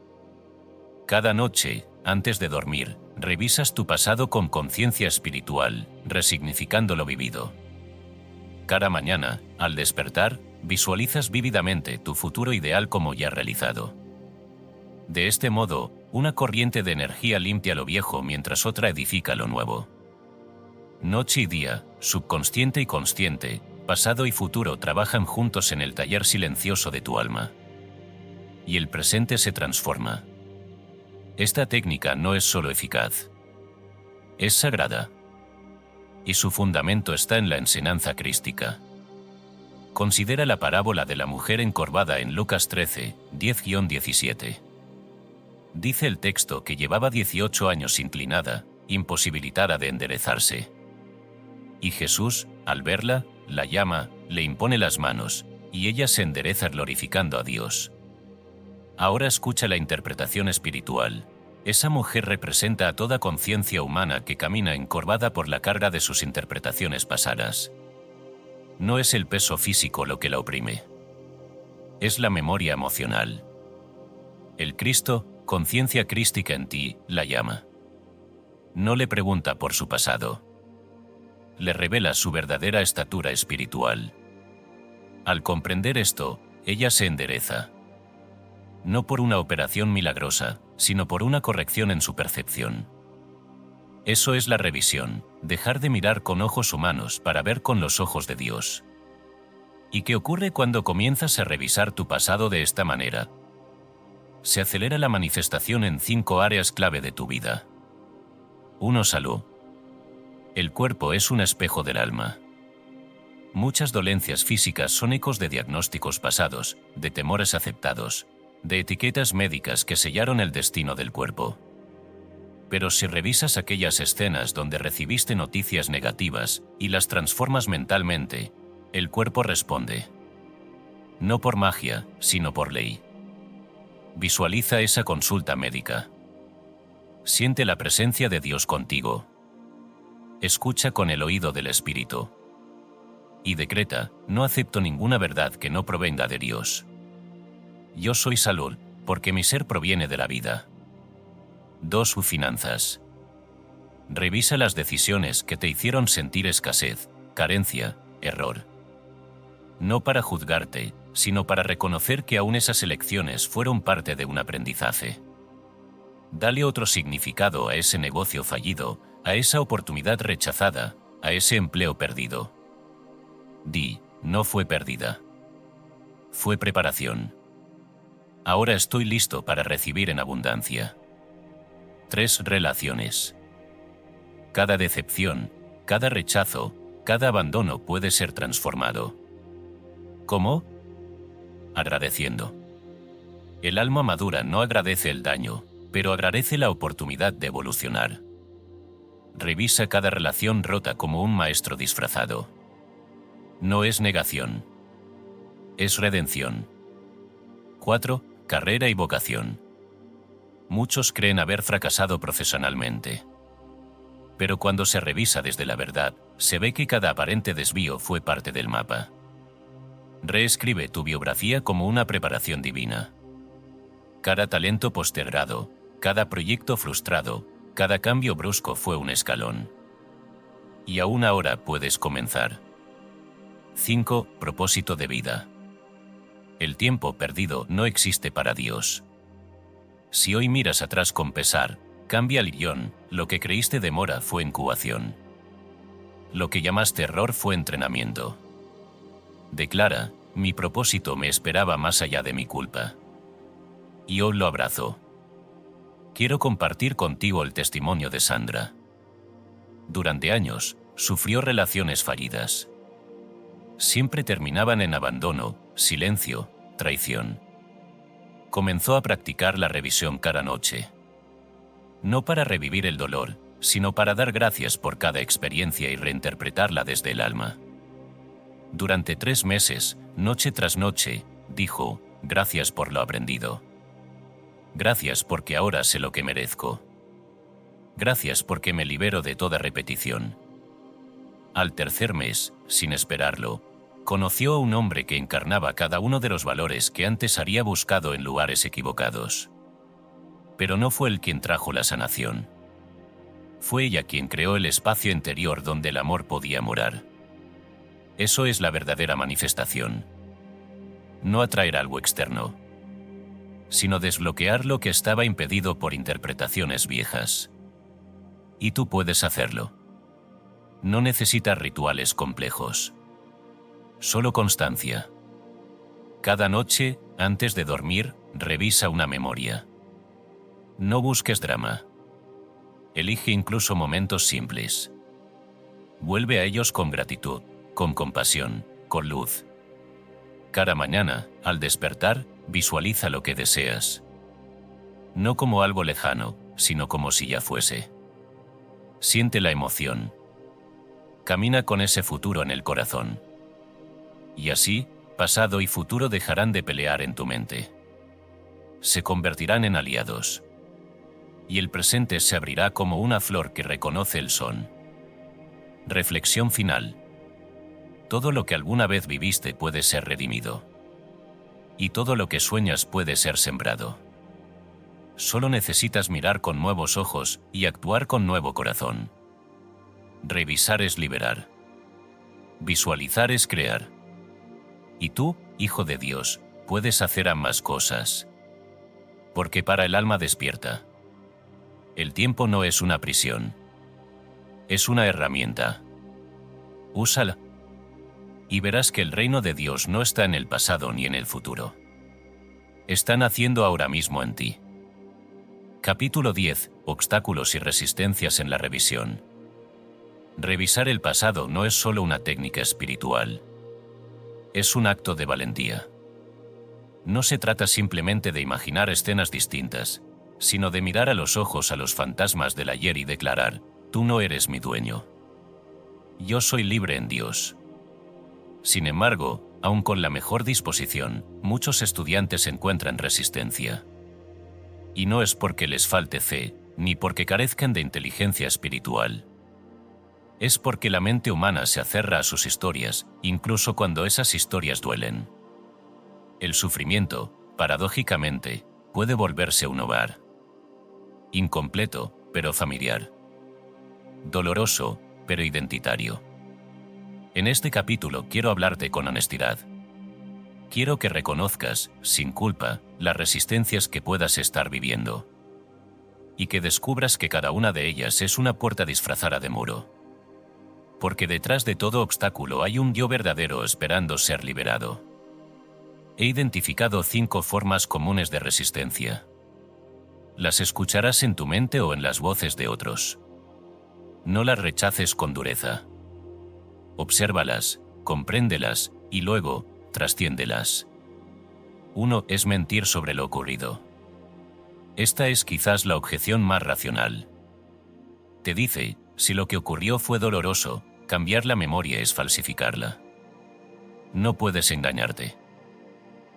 Cada noche, antes de dormir, revisas tu pasado con conciencia espiritual, resignificando lo vivido. Cada mañana, al despertar, visualizas vívidamente tu futuro ideal como ya realizado. De este modo, una corriente de energía limpia lo viejo mientras otra edifica lo nuevo. Noche y día, subconsciente y consciente, pasado y futuro trabajan juntos en el taller silencioso de tu alma. Y el presente se transforma. Esta técnica no es solo eficaz, es sagrada. Y su fundamento está en la enseñanza crística. Considera la parábola de la mujer encorvada en Lucas 13, 10-17. Dice el texto que llevaba 18 años inclinada, imposibilitada de enderezarse. Y Jesús, al verla, la llama, le impone las manos, y ella se endereza glorificando a Dios. Ahora escucha la interpretación espiritual. Esa mujer representa a toda conciencia humana que camina encorvada por la carga de sus interpretaciones pasadas. No es el peso físico lo que la oprime. Es la memoria emocional. El Cristo, conciencia crística en ti, la llama. No le pregunta por su pasado. Le revela su verdadera estatura espiritual. Al comprender esto, ella se endereza. No por una operación milagrosa, sino por una corrección en su percepción. Eso es la revisión, dejar de mirar con ojos humanos para ver con los ojos de Dios. ¿Y qué ocurre cuando comienzas a revisar tu pasado de esta manera? Se acelera la manifestación en 5 áreas clave de tu vida. 1. Salud. El cuerpo es un espejo del alma. Muchas dolencias físicas son ecos de diagnósticos pasados, de temores aceptados, de etiquetas médicas que sellaron el destino del cuerpo. Pero si revisas aquellas escenas donde recibiste noticias negativas y las transformas mentalmente, el cuerpo responde. No por magia, sino por ley. Visualiza esa consulta médica. Siente la presencia de Dios contigo. Escucha con el oído del Espíritu. Y decreta, no acepto ninguna verdad que no provenga de Dios. Yo soy salud, porque mi ser proviene de la vida. 2. Finanzas. Revisa las decisiones que te hicieron sentir escasez, carencia, error. No para juzgarte, sino para reconocer que aún esas elecciones fueron parte de un aprendizaje. Dale otro significado a ese negocio fallido, a esa oportunidad rechazada, a ese empleo perdido. Di, no fue pérdida. Fue preparación. Ahora estoy listo para recibir en abundancia. 3. Relaciones. Cada decepción, cada rechazo, cada abandono puede ser transformado. ¿Cómo? Agradeciendo. El alma madura no agradece el daño, pero agradece la oportunidad de evolucionar. Revisa cada relación rota como un maestro disfrazado. No es negación. Es redención. 4. Carrera y vocación. Muchos creen haber fracasado profesionalmente. Pero cuando se revisa desde la verdad, se ve que cada aparente desvío fue parte del mapa. Reescribe tu biografía como una preparación divina. Cada talento postergado, cada proyecto frustrado, cada cambio brusco fue un escalón. Y aún ahora puedes comenzar. 5. Propósito de vida. El tiempo perdido no existe para Dios. Si hoy miras atrás con pesar, cambia el guión, lo que creíste demora fue incubación. Lo que llamaste error fue entrenamiento. Declara, mi propósito me esperaba más allá de mi culpa. Y hoy lo abrazo. Quiero compartir contigo el testimonio de Sandra. Durante años, sufrió relaciones fallidas. Siempre terminaban en abandono, silencio, traición. Comenzó a practicar la revisión cada noche. No para revivir el dolor, sino para dar gracias por cada experiencia y reinterpretarla desde el alma. Durante 3 meses, noche tras noche, dijo, gracias por lo aprendido. Gracias porque ahora sé lo que merezco. Gracias porque me libero de toda repetición. Al tercer mes, sin esperarlo, conoció a un hombre que encarnaba cada uno de los valores que antes había buscado en lugares equivocados. Pero no fue él quien trajo la sanación. Fue ella quien creó el espacio interior donde el amor podía morar. Eso es la verdadera manifestación. No atraer algo externo, sino desbloquear lo que estaba impedido por interpretaciones viejas. Y tú puedes hacerlo. No necesitas rituales complejos. Solo constancia. Cada noche, antes de dormir, revisa una memoria. No busques drama. Elige incluso momentos simples. Vuelve a ellos con gratitud, con compasión, con luz. Cada mañana, al despertar, visualiza lo que deseas. No como algo lejano, sino como si ya fuese. Siente la emoción. Camina con ese futuro en el corazón. Y así, pasado y futuro dejarán de pelear en tu mente. Se convertirán en aliados. Y el presente se abrirá como una flor que reconoce el sol. Reflexión final. Todo lo que alguna vez viviste puede ser redimido. Y todo lo que sueñas puede ser sembrado. Solo necesitas mirar con nuevos ojos y actuar con nuevo corazón. Revisar es liberar. Visualizar es crear. Y tú, hijo de Dios, puedes hacer ambas cosas. Porque para el alma despierta, el tiempo no es una prisión. Es una herramienta. Úsala. Y verás que el reino de Dios no está en el pasado ni en el futuro. Está naciendo ahora mismo en ti. Capítulo 10. Obstáculos y resistencias en la revisión. Revisar el pasado no es solo una técnica espiritual. Es un acto de valentía. No se trata simplemente de imaginar escenas distintas, sino de mirar a los ojos a los fantasmas del ayer y declarar, tú no eres mi dueño. Yo soy libre en Dios. Sin embargo, aun con la mejor disposición, muchos estudiantes encuentran resistencia. Y no es porque les falte fe, ni porque carezcan de inteligencia espiritual. Es porque la mente humana se aferra a sus historias, incluso cuando esas historias duelen. El sufrimiento, paradójicamente, puede volverse un hogar. Incompleto, pero familiar. Doloroso, pero identitario. En este capítulo quiero hablarte con honestidad. Quiero que reconozcas, sin culpa, las resistencias que puedas estar viviendo. Y que descubras que cada una de ellas es una puerta disfrazada de muro. Porque detrás de todo obstáculo hay un yo verdadero esperando ser liberado. He identificado 5 formas comunes de resistencia. Las escucharás en tu mente o en las voces de otros. No las rechaces con dureza. Obsérvalas, compréndelas, y luego, trasciéndelas. 1. Es mentir sobre lo ocurrido. Esta es quizás la objeción más racional. Te dice, si lo que ocurrió fue doloroso, cambiar la memoria es falsificarla. No puedes engañarte.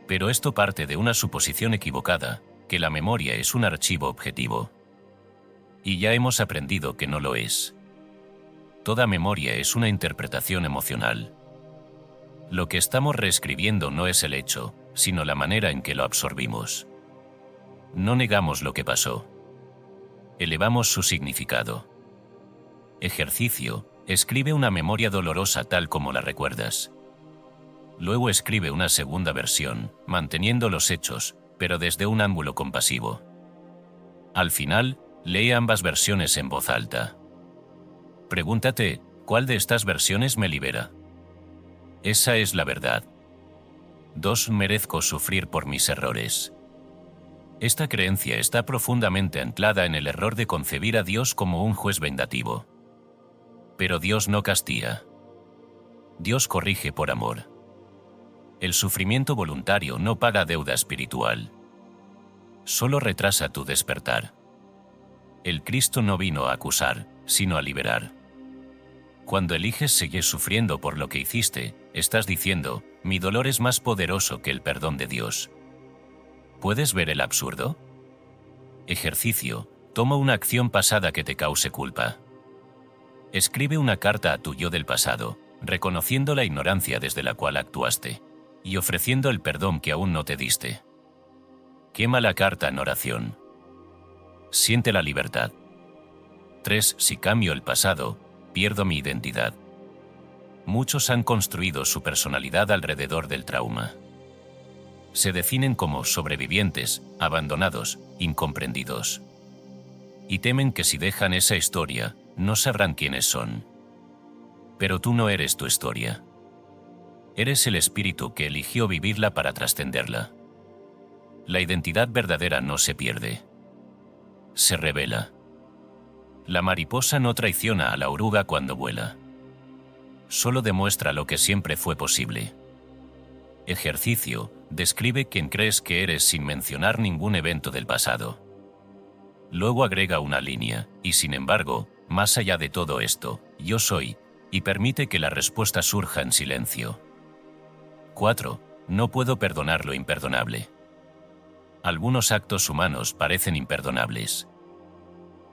Pero esto parte de una suposición equivocada, que la memoria es un archivo objetivo. Y ya hemos aprendido que no lo es. Toda memoria es una interpretación emocional. Lo que estamos reescribiendo no es el hecho, sino la manera en que lo absorbimos. No negamos lo que pasó. Elevamos su significado. Ejercicio: escribe una memoria dolorosa tal como la recuerdas. Luego escribe una segunda versión, manteniendo los hechos, pero desde un ángulo compasivo. Al final, lee ambas versiones en voz alta. Pregúntate, ¿cuál de estas versiones me libera? Esa es la verdad. 2. Merezco sufrir por mis errores. Esta creencia está profundamente anclada en el error de concebir a Dios como un juez vengativo. Pero Dios no castiga. Dios corrige por amor. El sufrimiento voluntario no paga deuda espiritual. Solo retrasa tu despertar. El Cristo no vino a acusar, sino a liberar. Cuando eliges seguir sufriendo por lo que hiciste, estás diciendo, mi dolor es más poderoso que el perdón de Dios. ¿Puedes ver el absurdo? Ejercicio: toma una acción pasada que te cause culpa. Escribe una carta a tu yo del pasado, reconociendo la ignorancia desde la cual actuaste, y ofreciendo el perdón que aún no te diste. Quema la carta en oración. Siente la libertad. 3. Si cambio el pasado, pierdo mi identidad. Muchos han construido su personalidad alrededor del trauma. Se definen como sobrevivientes, abandonados, incomprendidos. Y temen que si dejan esa historia, no sabrán quiénes son. Pero tú no eres tu historia. Eres el espíritu que eligió vivirla para trascenderla. La identidad verdadera no se pierde. Se revela. La mariposa no traiciona a la oruga cuando vuela. Solo demuestra lo que siempre fue posible. Ejercicio: describe quién crees que eres sin mencionar ningún evento del pasado. Luego agrega una línea, y sin embargo, más allá de todo esto, yo soy, y permite que la respuesta surja en silencio. 4. No puedo perdonar lo imperdonable. Algunos actos humanos parecen imperdonables.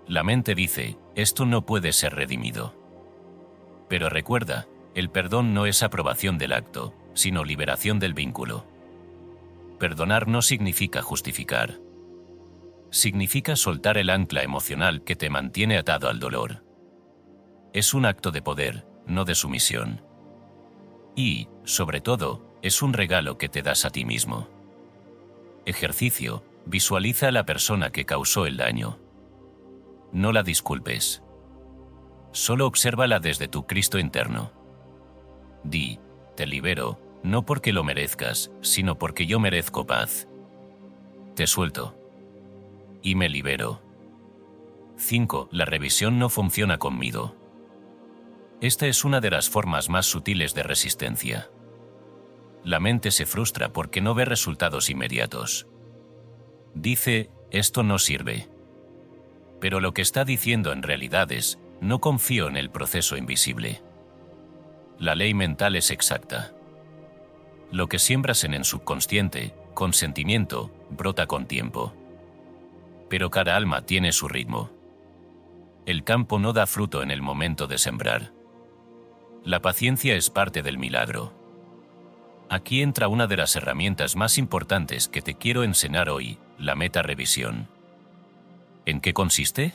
La mente dice, esto no puede ser redimido. Pero recuerda, el perdón no es aprobación del acto, sino liberación del vínculo. Perdonar no significa justificar. Significa soltar el ancla emocional que te mantiene atado al dolor. Es un acto de poder, no de sumisión. Y, sobre todo, es un regalo que te das a ti mismo. Ejercicio: visualiza a la persona que causó el daño. No la disculpes. Solo obsérvala desde tu Cristo interno. Di, te libero, no porque lo merezcas, sino porque yo merezco paz. Te suelto. Y me libero. 5. La revisión no funciona conmigo. Esta es una de las formas más sutiles de resistencia. La mente se frustra porque no ve resultados inmediatos. Dice, esto no sirve. Pero lo que está diciendo en realidad es, no confío en el proceso invisible. La ley mental es exacta. Lo que siembras en el subconsciente, con sentimiento, brota con tiempo. Pero cada alma tiene su ritmo. El campo no da fruto en el momento de sembrar. La paciencia es parte del milagro. Aquí entra una de las herramientas más importantes que te quiero enseñar hoy, la meta-revisión. ¿En qué consiste?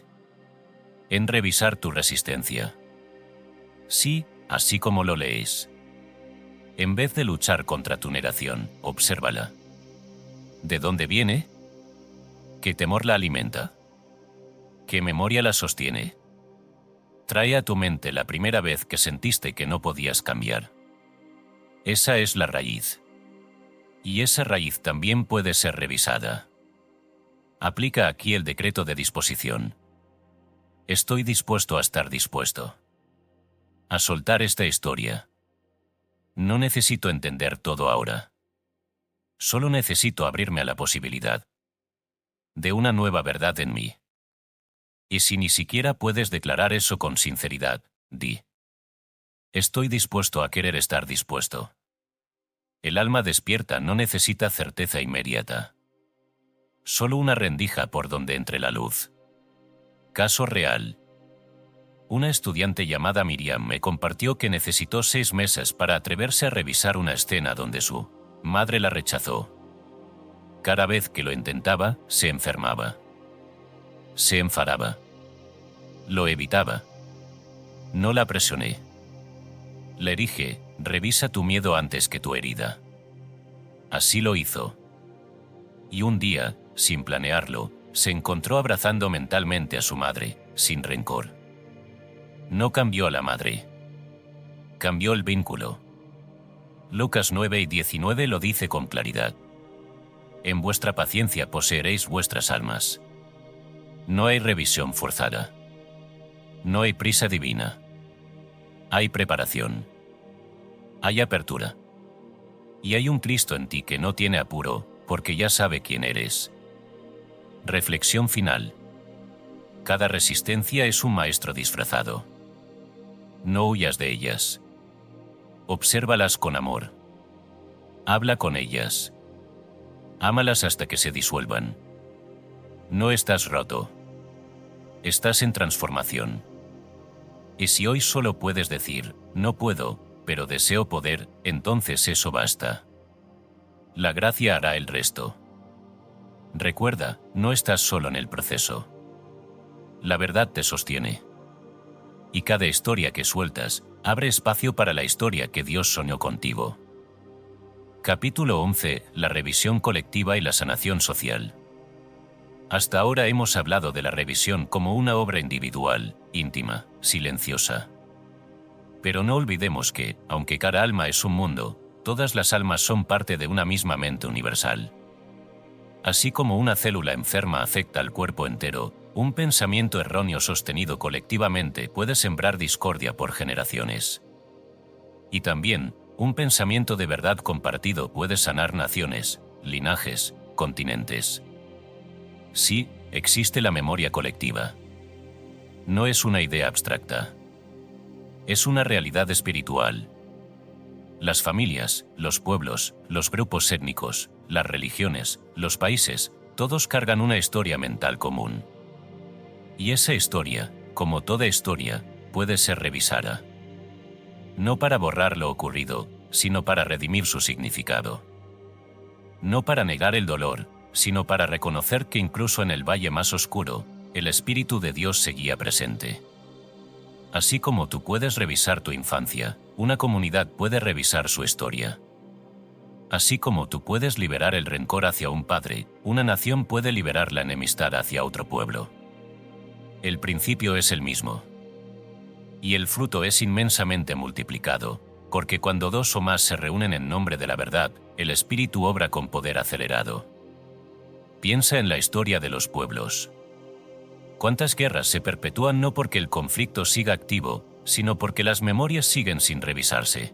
En revisar tu resistencia. Sí, así como lo lees. En vez de luchar contra tu negación, obsérvala. ¿De dónde viene? ¿Qué temor la alimenta? ¿Qué memoria la sostiene? Trae a tu mente la primera vez que sentiste que no podías cambiar. Esa es la raíz. Y esa raíz también puede ser revisada. Aplica aquí el decreto de disposición. Estoy dispuesto a estar dispuesto. A soltar esta historia. No necesito entender todo ahora. Solo necesito abrirme a la posibilidad de una nueva verdad en mí. Y si ni siquiera puedes declarar eso con sinceridad, di. Estoy dispuesto a querer estar dispuesto. El alma despierta no necesita certeza inmediata. Solo una rendija por donde entre la luz. Caso real. Una estudiante llamada Miriam me compartió que necesitó 6 meses para atreverse a revisar una escena donde su madre la rechazó. Cada vez que lo intentaba, se enfermaba. Se enfadaba. Lo evitaba. No la presioné. Le dije, revisa tu miedo antes que tu herida. Así lo hizo. Y un día, sin planearlo, se encontró abrazando mentalmente a su madre, sin rencor. No cambió a la madre. Cambió el vínculo. Lucas 9:19 lo dice con claridad. En vuestra paciencia poseeréis vuestras almas. No hay revisión forzada. No hay prisa divina. Hay preparación. Hay apertura. Y hay un Cristo en ti que no tiene apuro, porque ya sabe quién eres. Reflexión final. Cada resistencia es un maestro disfrazado. No huyas de ellas. Obsérvalas con amor. Habla con ellas. Ámalas hasta que se disuelvan. No estás roto. Estás en transformación. Y si hoy solo puedes decir, no puedo, pero deseo poder, entonces eso basta. La gracia hará el resto. Recuerda, no estás solo en el proceso. La verdad te sostiene. Y cada historia que sueltas, abre espacio para la historia que Dios soñó contigo. Capítulo 11. La revisión colectiva y la sanación social. Hasta ahora hemos hablado de la revisión como una obra individual, íntima, silenciosa. Pero no olvidemos que, aunque cada alma es un mundo, todas las almas son parte de una misma mente universal. Así como una célula enferma afecta al cuerpo entero, un pensamiento erróneo sostenido colectivamente puede sembrar discordia por generaciones. Y también, un pensamiento de verdad compartido puede sanar naciones, linajes, continentes. Sí, existe la memoria colectiva. No es una idea abstracta. Es una realidad espiritual. Las familias, los pueblos, los grupos étnicos, las religiones, los países, todos cargan una historia mental común. Y esa historia, como toda historia, puede ser revisada. No para borrar lo ocurrido, sino para redimir su significado. No para negar el dolor, sino para reconocer que incluso en el valle más oscuro, el Espíritu de Dios seguía presente. Así como tú puedes revisar tu infancia, una comunidad puede revisar su historia. Así como tú puedes liberar el rencor hacia un padre, una nación puede liberar la enemistad hacia otro pueblo. El principio es el mismo. Y el fruto es inmensamente multiplicado, porque cuando dos o más se reúnen en nombre de la verdad, el Espíritu obra con poder acelerado. Piensa en la historia de los pueblos. ¿Cuántas guerras se perpetúan no porque el conflicto siga activo, sino porque las memorias siguen sin revisarse?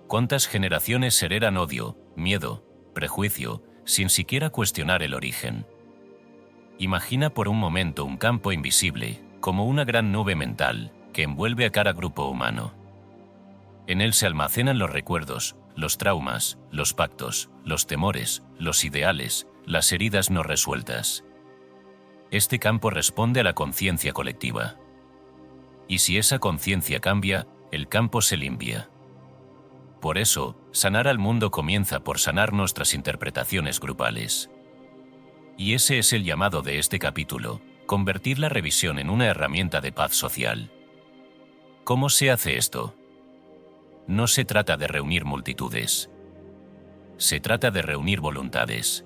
¿Cuántas generaciones heredan odio, miedo, prejuicio, sin siquiera cuestionar el origen? Imagina por un momento un campo invisible, como una gran nube mental, que envuelve a cada grupo humano. En él se almacenan los recuerdos, los traumas, los pactos, los temores, los ideales, las heridas no resueltas. Este campo responde a la conciencia colectiva. Y si esa conciencia cambia, el campo se limpia. Por eso, sanar al mundo comienza por sanar nuestras interpretaciones grupales. Y ese es el llamado de este capítulo, convertir la revisión en una herramienta de paz social. ¿Cómo se hace esto? No se trata de reunir multitudes. Se trata de reunir voluntades.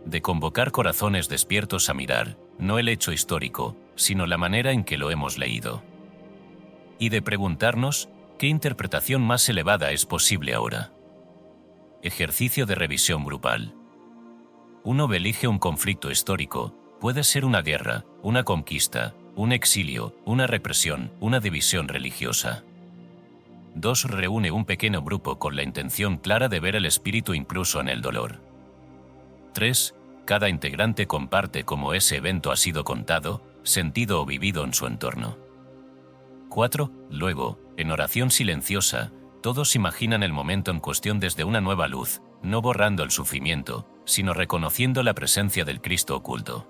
De convocar corazones despiertos a mirar, no el hecho histórico, sino la manera en que lo hemos leído. Y de preguntarnos, ¿qué interpretación más elevada es posible ahora? Ejercicio de revisión grupal. Uno elige un conflicto histórico, puede ser una guerra, una conquista, un exilio, una represión, una división religiosa. 2. Reúne un pequeño grupo con la intención clara de ver el espíritu incluso en el dolor. 3. Cada integrante comparte cómo ese evento ha sido contado, sentido o vivido en su entorno. 4. Luego, en oración silenciosa, todos imaginan el momento en cuestión desde una nueva luz, no borrando el sufrimiento, sino reconociendo la presencia del Cristo oculto.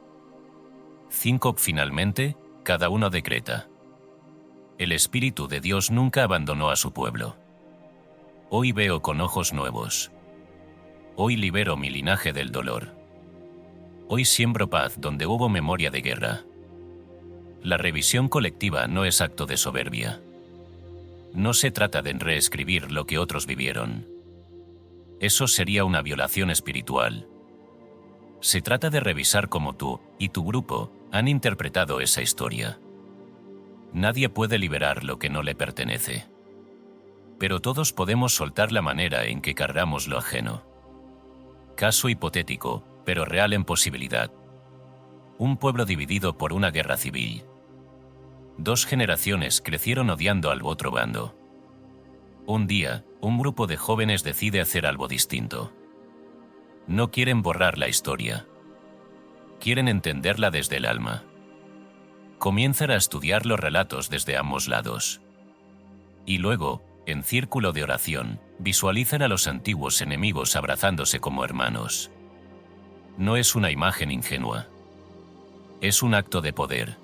5. Finalmente, cada uno decreta: el Espíritu de Dios nunca abandonó a su pueblo. Hoy veo con ojos nuevos. Hoy libero mi linaje del dolor. Hoy siembro paz donde hubo memoria de guerra. La revisión colectiva no es acto de soberbia. No se trata de reescribir lo que otros vivieron. Eso sería una violación espiritual. Se trata de revisar cómo tú y tu grupo han interpretado esa historia. Nadie puede liberar lo que no le pertenece. Pero todos podemos soltar la manera en que cargamos lo ajeno. Caso hipotético, pero real en posibilidad. Un pueblo dividido por una guerra civil. 2 generaciones crecieron odiando al otro bando. Un día, un grupo de jóvenes decide hacer algo distinto. No quieren borrar la historia. Quieren entenderla desde el alma. Comienzan a estudiar los relatos desde ambos lados. Y luego, en círculo de oración, visualizan a los antiguos enemigos abrazándose como hermanos. No es una imagen ingenua. Es un acto de poder.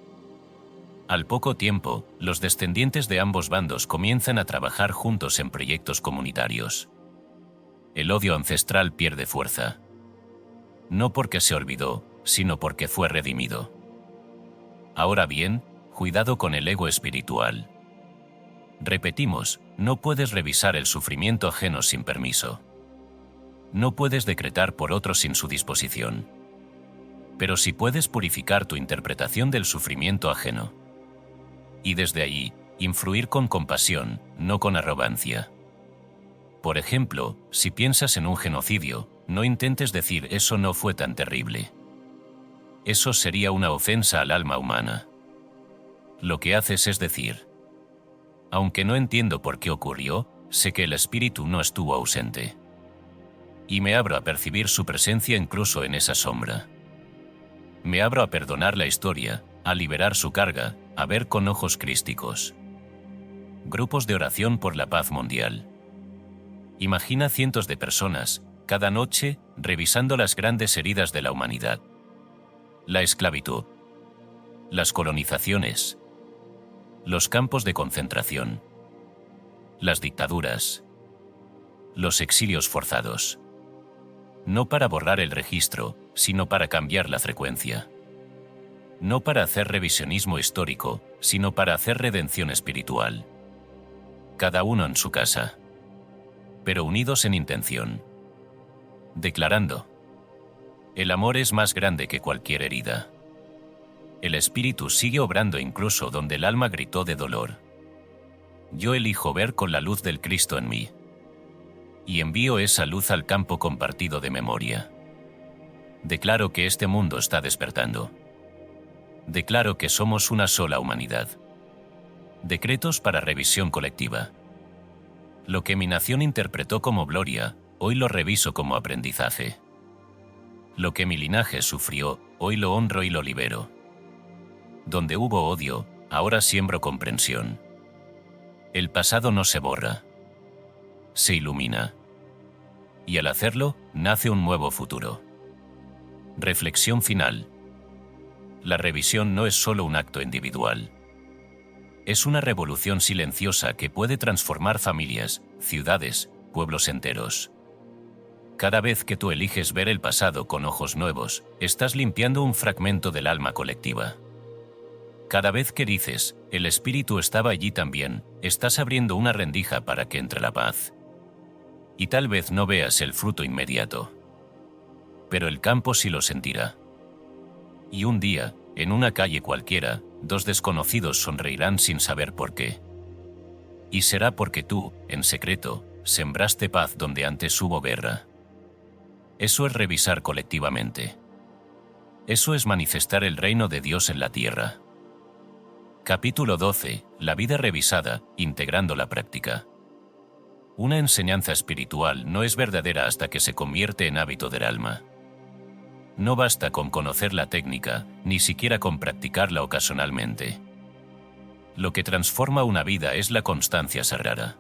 Al poco tiempo, los descendientes de ambos bandos comienzan a trabajar juntos en proyectos comunitarios. El odio ancestral pierde fuerza. No porque se olvidó, sino porque fue redimido. Ahora bien, cuidado con el ego espiritual. Repetimos, no puedes revisar el sufrimiento ajeno sin permiso. No puedes decretar por otro sin su disposición. Pero sí puedes purificar tu interpretación del sufrimiento ajeno. Y desde ahí, influir con compasión, no con arrogancia. Por ejemplo, si piensas en un genocidio, no intentes decir eso no fue tan terrible. Eso sería una ofensa al alma humana. Lo que haces es decir, aunque no entiendo por qué ocurrió, sé que el espíritu no estuvo ausente. Y me abro a percibir su presencia incluso en esa sombra. Me abro a perdonar la historia, a liberar su carga, a ver con ojos crísticos. Grupos de oración por la paz mundial. Imagina cientos de personas, cada noche, revisando las grandes heridas de la humanidad. La esclavitud. Las colonizaciones. Los campos de concentración. Las dictaduras. Los exilios forzados. No para borrar el registro, sino para cambiar la frecuencia. No para hacer revisionismo histórico, sino para hacer redención espiritual. Cada uno en su casa, pero unidos en intención. Declarando: el amor es más grande que cualquier herida. El espíritu sigue obrando incluso donde el alma gritó de dolor. Yo elijo ver con la luz del Cristo en mí. Y envío esa luz al campo compartido de memoria. Declaro que este mundo está despertando. Declaro que somos una sola humanidad. Decretos para revisión colectiva. Lo que mi nación interpretó como gloria, hoy lo reviso como aprendizaje. Lo que mi linaje sufrió, hoy lo honro y lo libero. Donde hubo odio, ahora siembro comprensión. El pasado no se borra. Se ilumina. Y al hacerlo, nace un nuevo futuro. Reflexión final. La revisión no es solo un acto individual. Es una revolución silenciosa que puede transformar familias, ciudades, pueblos enteros. Cada vez que tú eliges ver el pasado con ojos nuevos, estás limpiando un fragmento del alma colectiva. Cada vez que dices, el espíritu estaba allí también, estás abriendo una rendija para que entre la paz. Y tal vez no veas el fruto inmediato. Pero el campo sí lo sentirá. Y un día, en una calle cualquiera, 2 desconocidos sonreirán sin saber por qué. Y será porque tú, en secreto, sembraste paz donde antes hubo guerra. Eso es revisar colectivamente. Eso es manifestar el reino de Dios en la tierra. Capítulo 12. La vida revisada, integrando la práctica. Una enseñanza espiritual no es verdadera hasta que se convierte en hábito del alma. No basta con conocer la técnica, ni siquiera con practicarla ocasionalmente. Lo que transforma una vida es la constancia sagrada.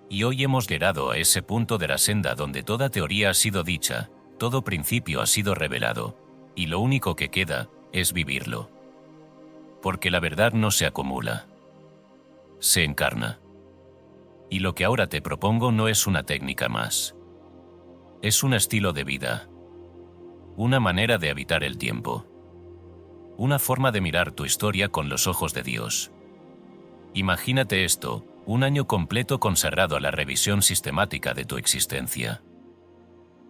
Y hoy hemos llegado a ese punto de la senda donde toda teoría ha sido dicha, todo principio ha sido revelado, y lo único que queda es vivirlo. Porque la verdad no se acumula. Se encarna. Y lo que ahora te propongo no es una técnica más. Es un estilo de vida. Una manera de habitar el tiempo. Una forma de mirar tu historia con los ojos de Dios. Imagínate esto, un año completo consagrado a la revisión sistemática de tu existencia.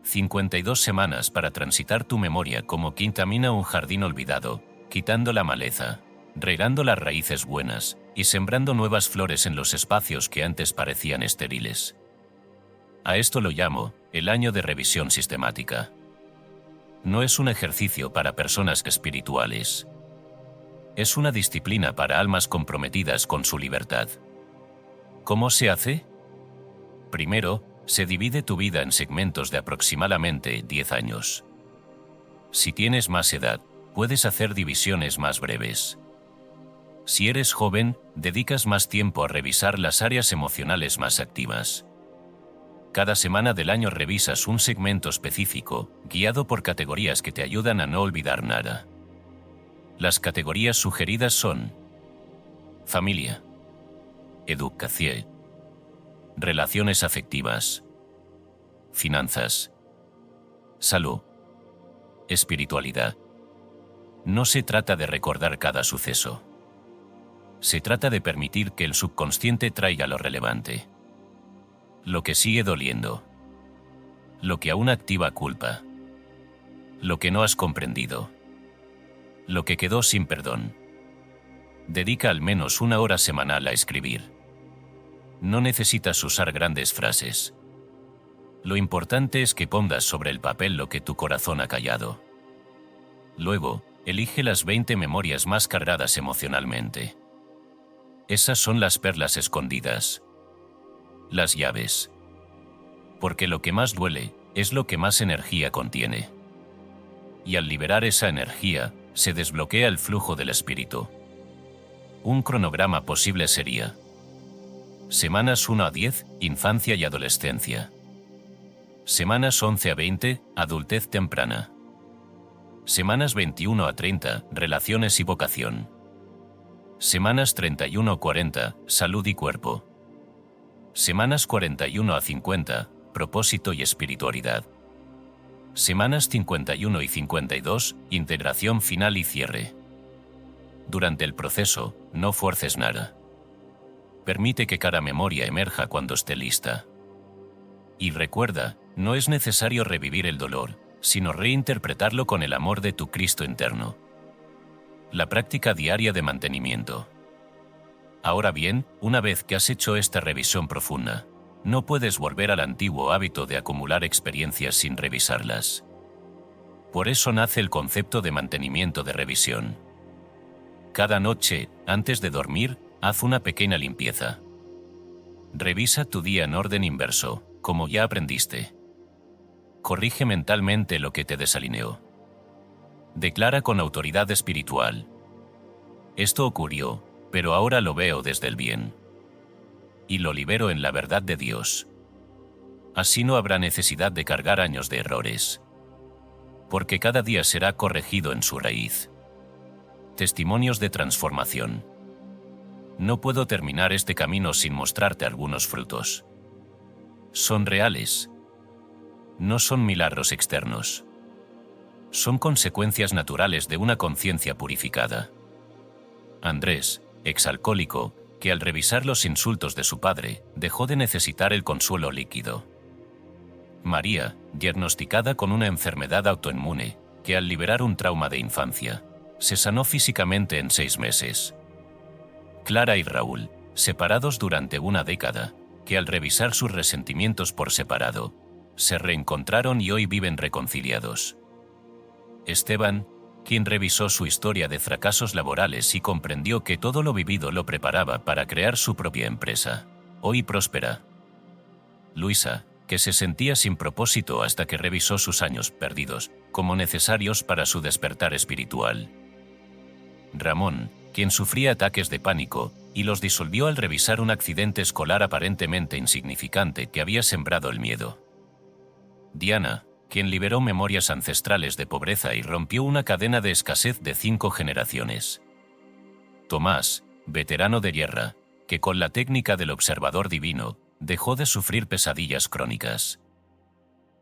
52 semanas para transitar tu memoria como quien camina un jardín olvidado, quitando la maleza, regando las raíces buenas y sembrando nuevas flores en los espacios que antes parecían estériles. A esto lo llamo el año de revisión sistemática. No es un ejercicio para personas espirituales. Es una disciplina para almas comprometidas con su libertad. ¿Cómo se hace? Primero, se divide tu vida en segmentos de aproximadamente 10 años. Si tienes más edad, puedes hacer divisiones más breves. Si eres joven, dedicas más tiempo a revisar las áreas emocionales más activas. Cada semana del año revisas un segmento específico, guiado por categorías que te ayudan a no olvidar nada. Las categorías sugeridas son: familia, educación, relaciones afectivas, finanzas, salud, espiritualidad. No se trata de recordar cada suceso. Se trata de permitir que el subconsciente traiga lo relevante. Lo que sigue doliendo. Lo que aún activa culpa. Lo que no has comprendido. Lo que quedó sin perdón. Dedica al menos 1 hora semanal a escribir. No necesitas usar grandes frases. Lo importante es que pongas sobre el papel lo que tu corazón ha callado. Luego, elige las 20 memorias más cargadas emocionalmente. Esas son las perlas escondidas. Las llaves. Porque lo que más duele es lo que más energía contiene. Y al liberar esa energía, se desbloquea el flujo del espíritu. Un cronograma posible sería: semanas 1 a 10, infancia y adolescencia. Semanas 11 a 20, adultez temprana. Semanas 21 a 30, relaciones y vocación. Semanas 31 a 40, salud y cuerpo. Semanas 41 a 50, propósito y espiritualidad. Semanas 51 y 52, integración final y cierre. Durante el proceso, no fuerces nada. Permite que cada memoria emerja cuando esté lista. Y recuerda, no es necesario revivir el dolor, sino reinterpretarlo con el amor de tu Cristo interno. La práctica diaria de mantenimiento. Ahora bien, una vez que has hecho esta revisión profunda, no puedes volver al antiguo hábito de acumular experiencias sin revisarlas. Por eso nace el concepto de mantenimiento de revisión. Cada noche, antes de dormir, haz una pequeña limpieza. Revisa tu día en orden inverso, como ya aprendiste. Corrige mentalmente lo que te desalineó. Declara con autoridad espiritual: esto ocurrió, pero ahora lo veo desde el bien. Y lo libero en la verdad de Dios. Así no habrá necesidad de cargar años de errores. Porque cada día será corregido en su raíz. Testimonios de transformación. No puedo terminar este camino sin mostrarte algunos frutos. Son reales. No son milagros externos. Son consecuencias naturales de una conciencia purificada. Andrés, exalcohólico, que al revisar los insultos de su padre, dejó de necesitar el consuelo líquido. María, diagnosticada con una enfermedad autoinmune, que al liberar un trauma de infancia, se sanó físicamente en 6 meses. Clara y Raúl, separados durante una década, que al revisar sus resentimientos por separado, se reencontraron y hoy viven reconciliados. Esteban, quien revisó su historia de fracasos laborales y comprendió que todo lo vivido lo preparaba para crear su propia empresa, hoy próspera. Luisa, que se sentía sin propósito hasta que revisó sus años perdidos, como necesarios para su despertar espiritual. Ramón, quien sufría ataques de pánico, y los disolvió al revisar un accidente escolar aparentemente insignificante que había sembrado el miedo. Diana, quien liberó memorias ancestrales de pobreza y rompió una cadena de escasez de 5 generaciones. Tomás, veterano de guerra, que con la técnica del observador divino, dejó de sufrir pesadillas crónicas.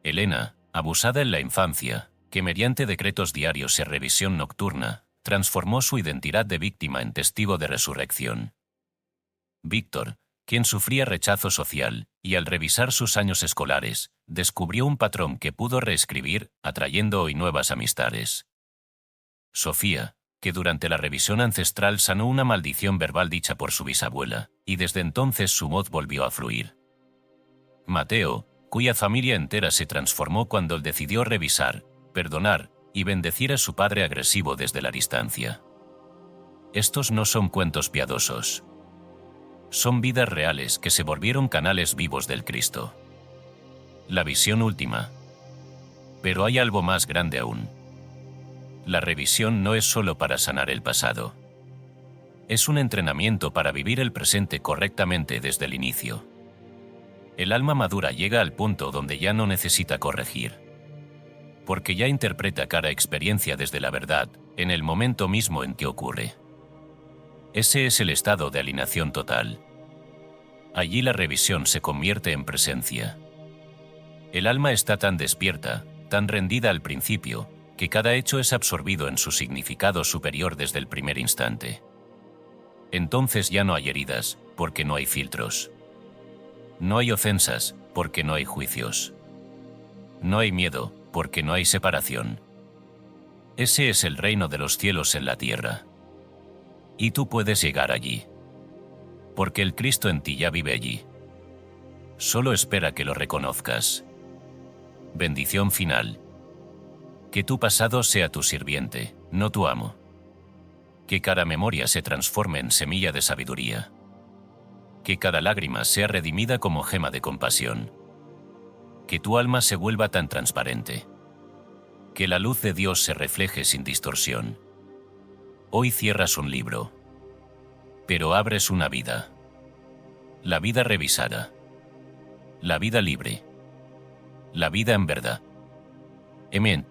Elena, abusada en la infancia, que mediante decretos diarios y revisión nocturna, transformó su identidad de víctima en testigo de resurrección. Víctor, quien sufría rechazo social, y al revisar sus años escolares, descubrió un patrón que pudo reescribir, atrayendo hoy nuevas amistades. Sofía, que durante la revisión ancestral sanó una maldición verbal dicha por su bisabuela, y desde entonces su voz volvió a fluir. Mateo, cuya familia entera se transformó cuando él decidió revisar, perdonar y bendecir a su padre agresivo desde la distancia. Estos no son cuentos piadosos. Son vidas reales que se volvieron canales vivos del Cristo. La visión última. Pero hay algo más grande aún. La revisión no es solo para sanar el pasado. Es un entrenamiento para vivir el presente correctamente desde el inicio. El alma madura llega al punto donde ya no necesita corregir, porque ya interpreta cada experiencia desde la verdad, en el momento mismo en que ocurre. Ese es el estado de alineación total. Allí la revisión se convierte en presencia. El alma está tan despierta, tan rendida al principio, que cada hecho es absorbido en su significado superior desde el primer instante. Entonces ya no hay heridas, porque no hay filtros. No hay ofensas, porque no hay juicios. No hay miedo, porque no hay separación. Ese es el reino de los cielos en la tierra. Y tú puedes llegar allí. Porque el Cristo en ti ya vive allí. Solo espera que lo reconozcas. Bendición final. Que tu pasado sea tu sirviente, no tu amo. Que cada memoria se transforme en semilla de sabiduría. Que cada lágrima sea redimida como gema de compasión. Que tu alma se vuelva tan transparente. Que la luz de Dios se refleje sin distorsión. Hoy cierras un libro, pero abres una vida. La vida revisada. La vida libre. La vida en verdad. Amén.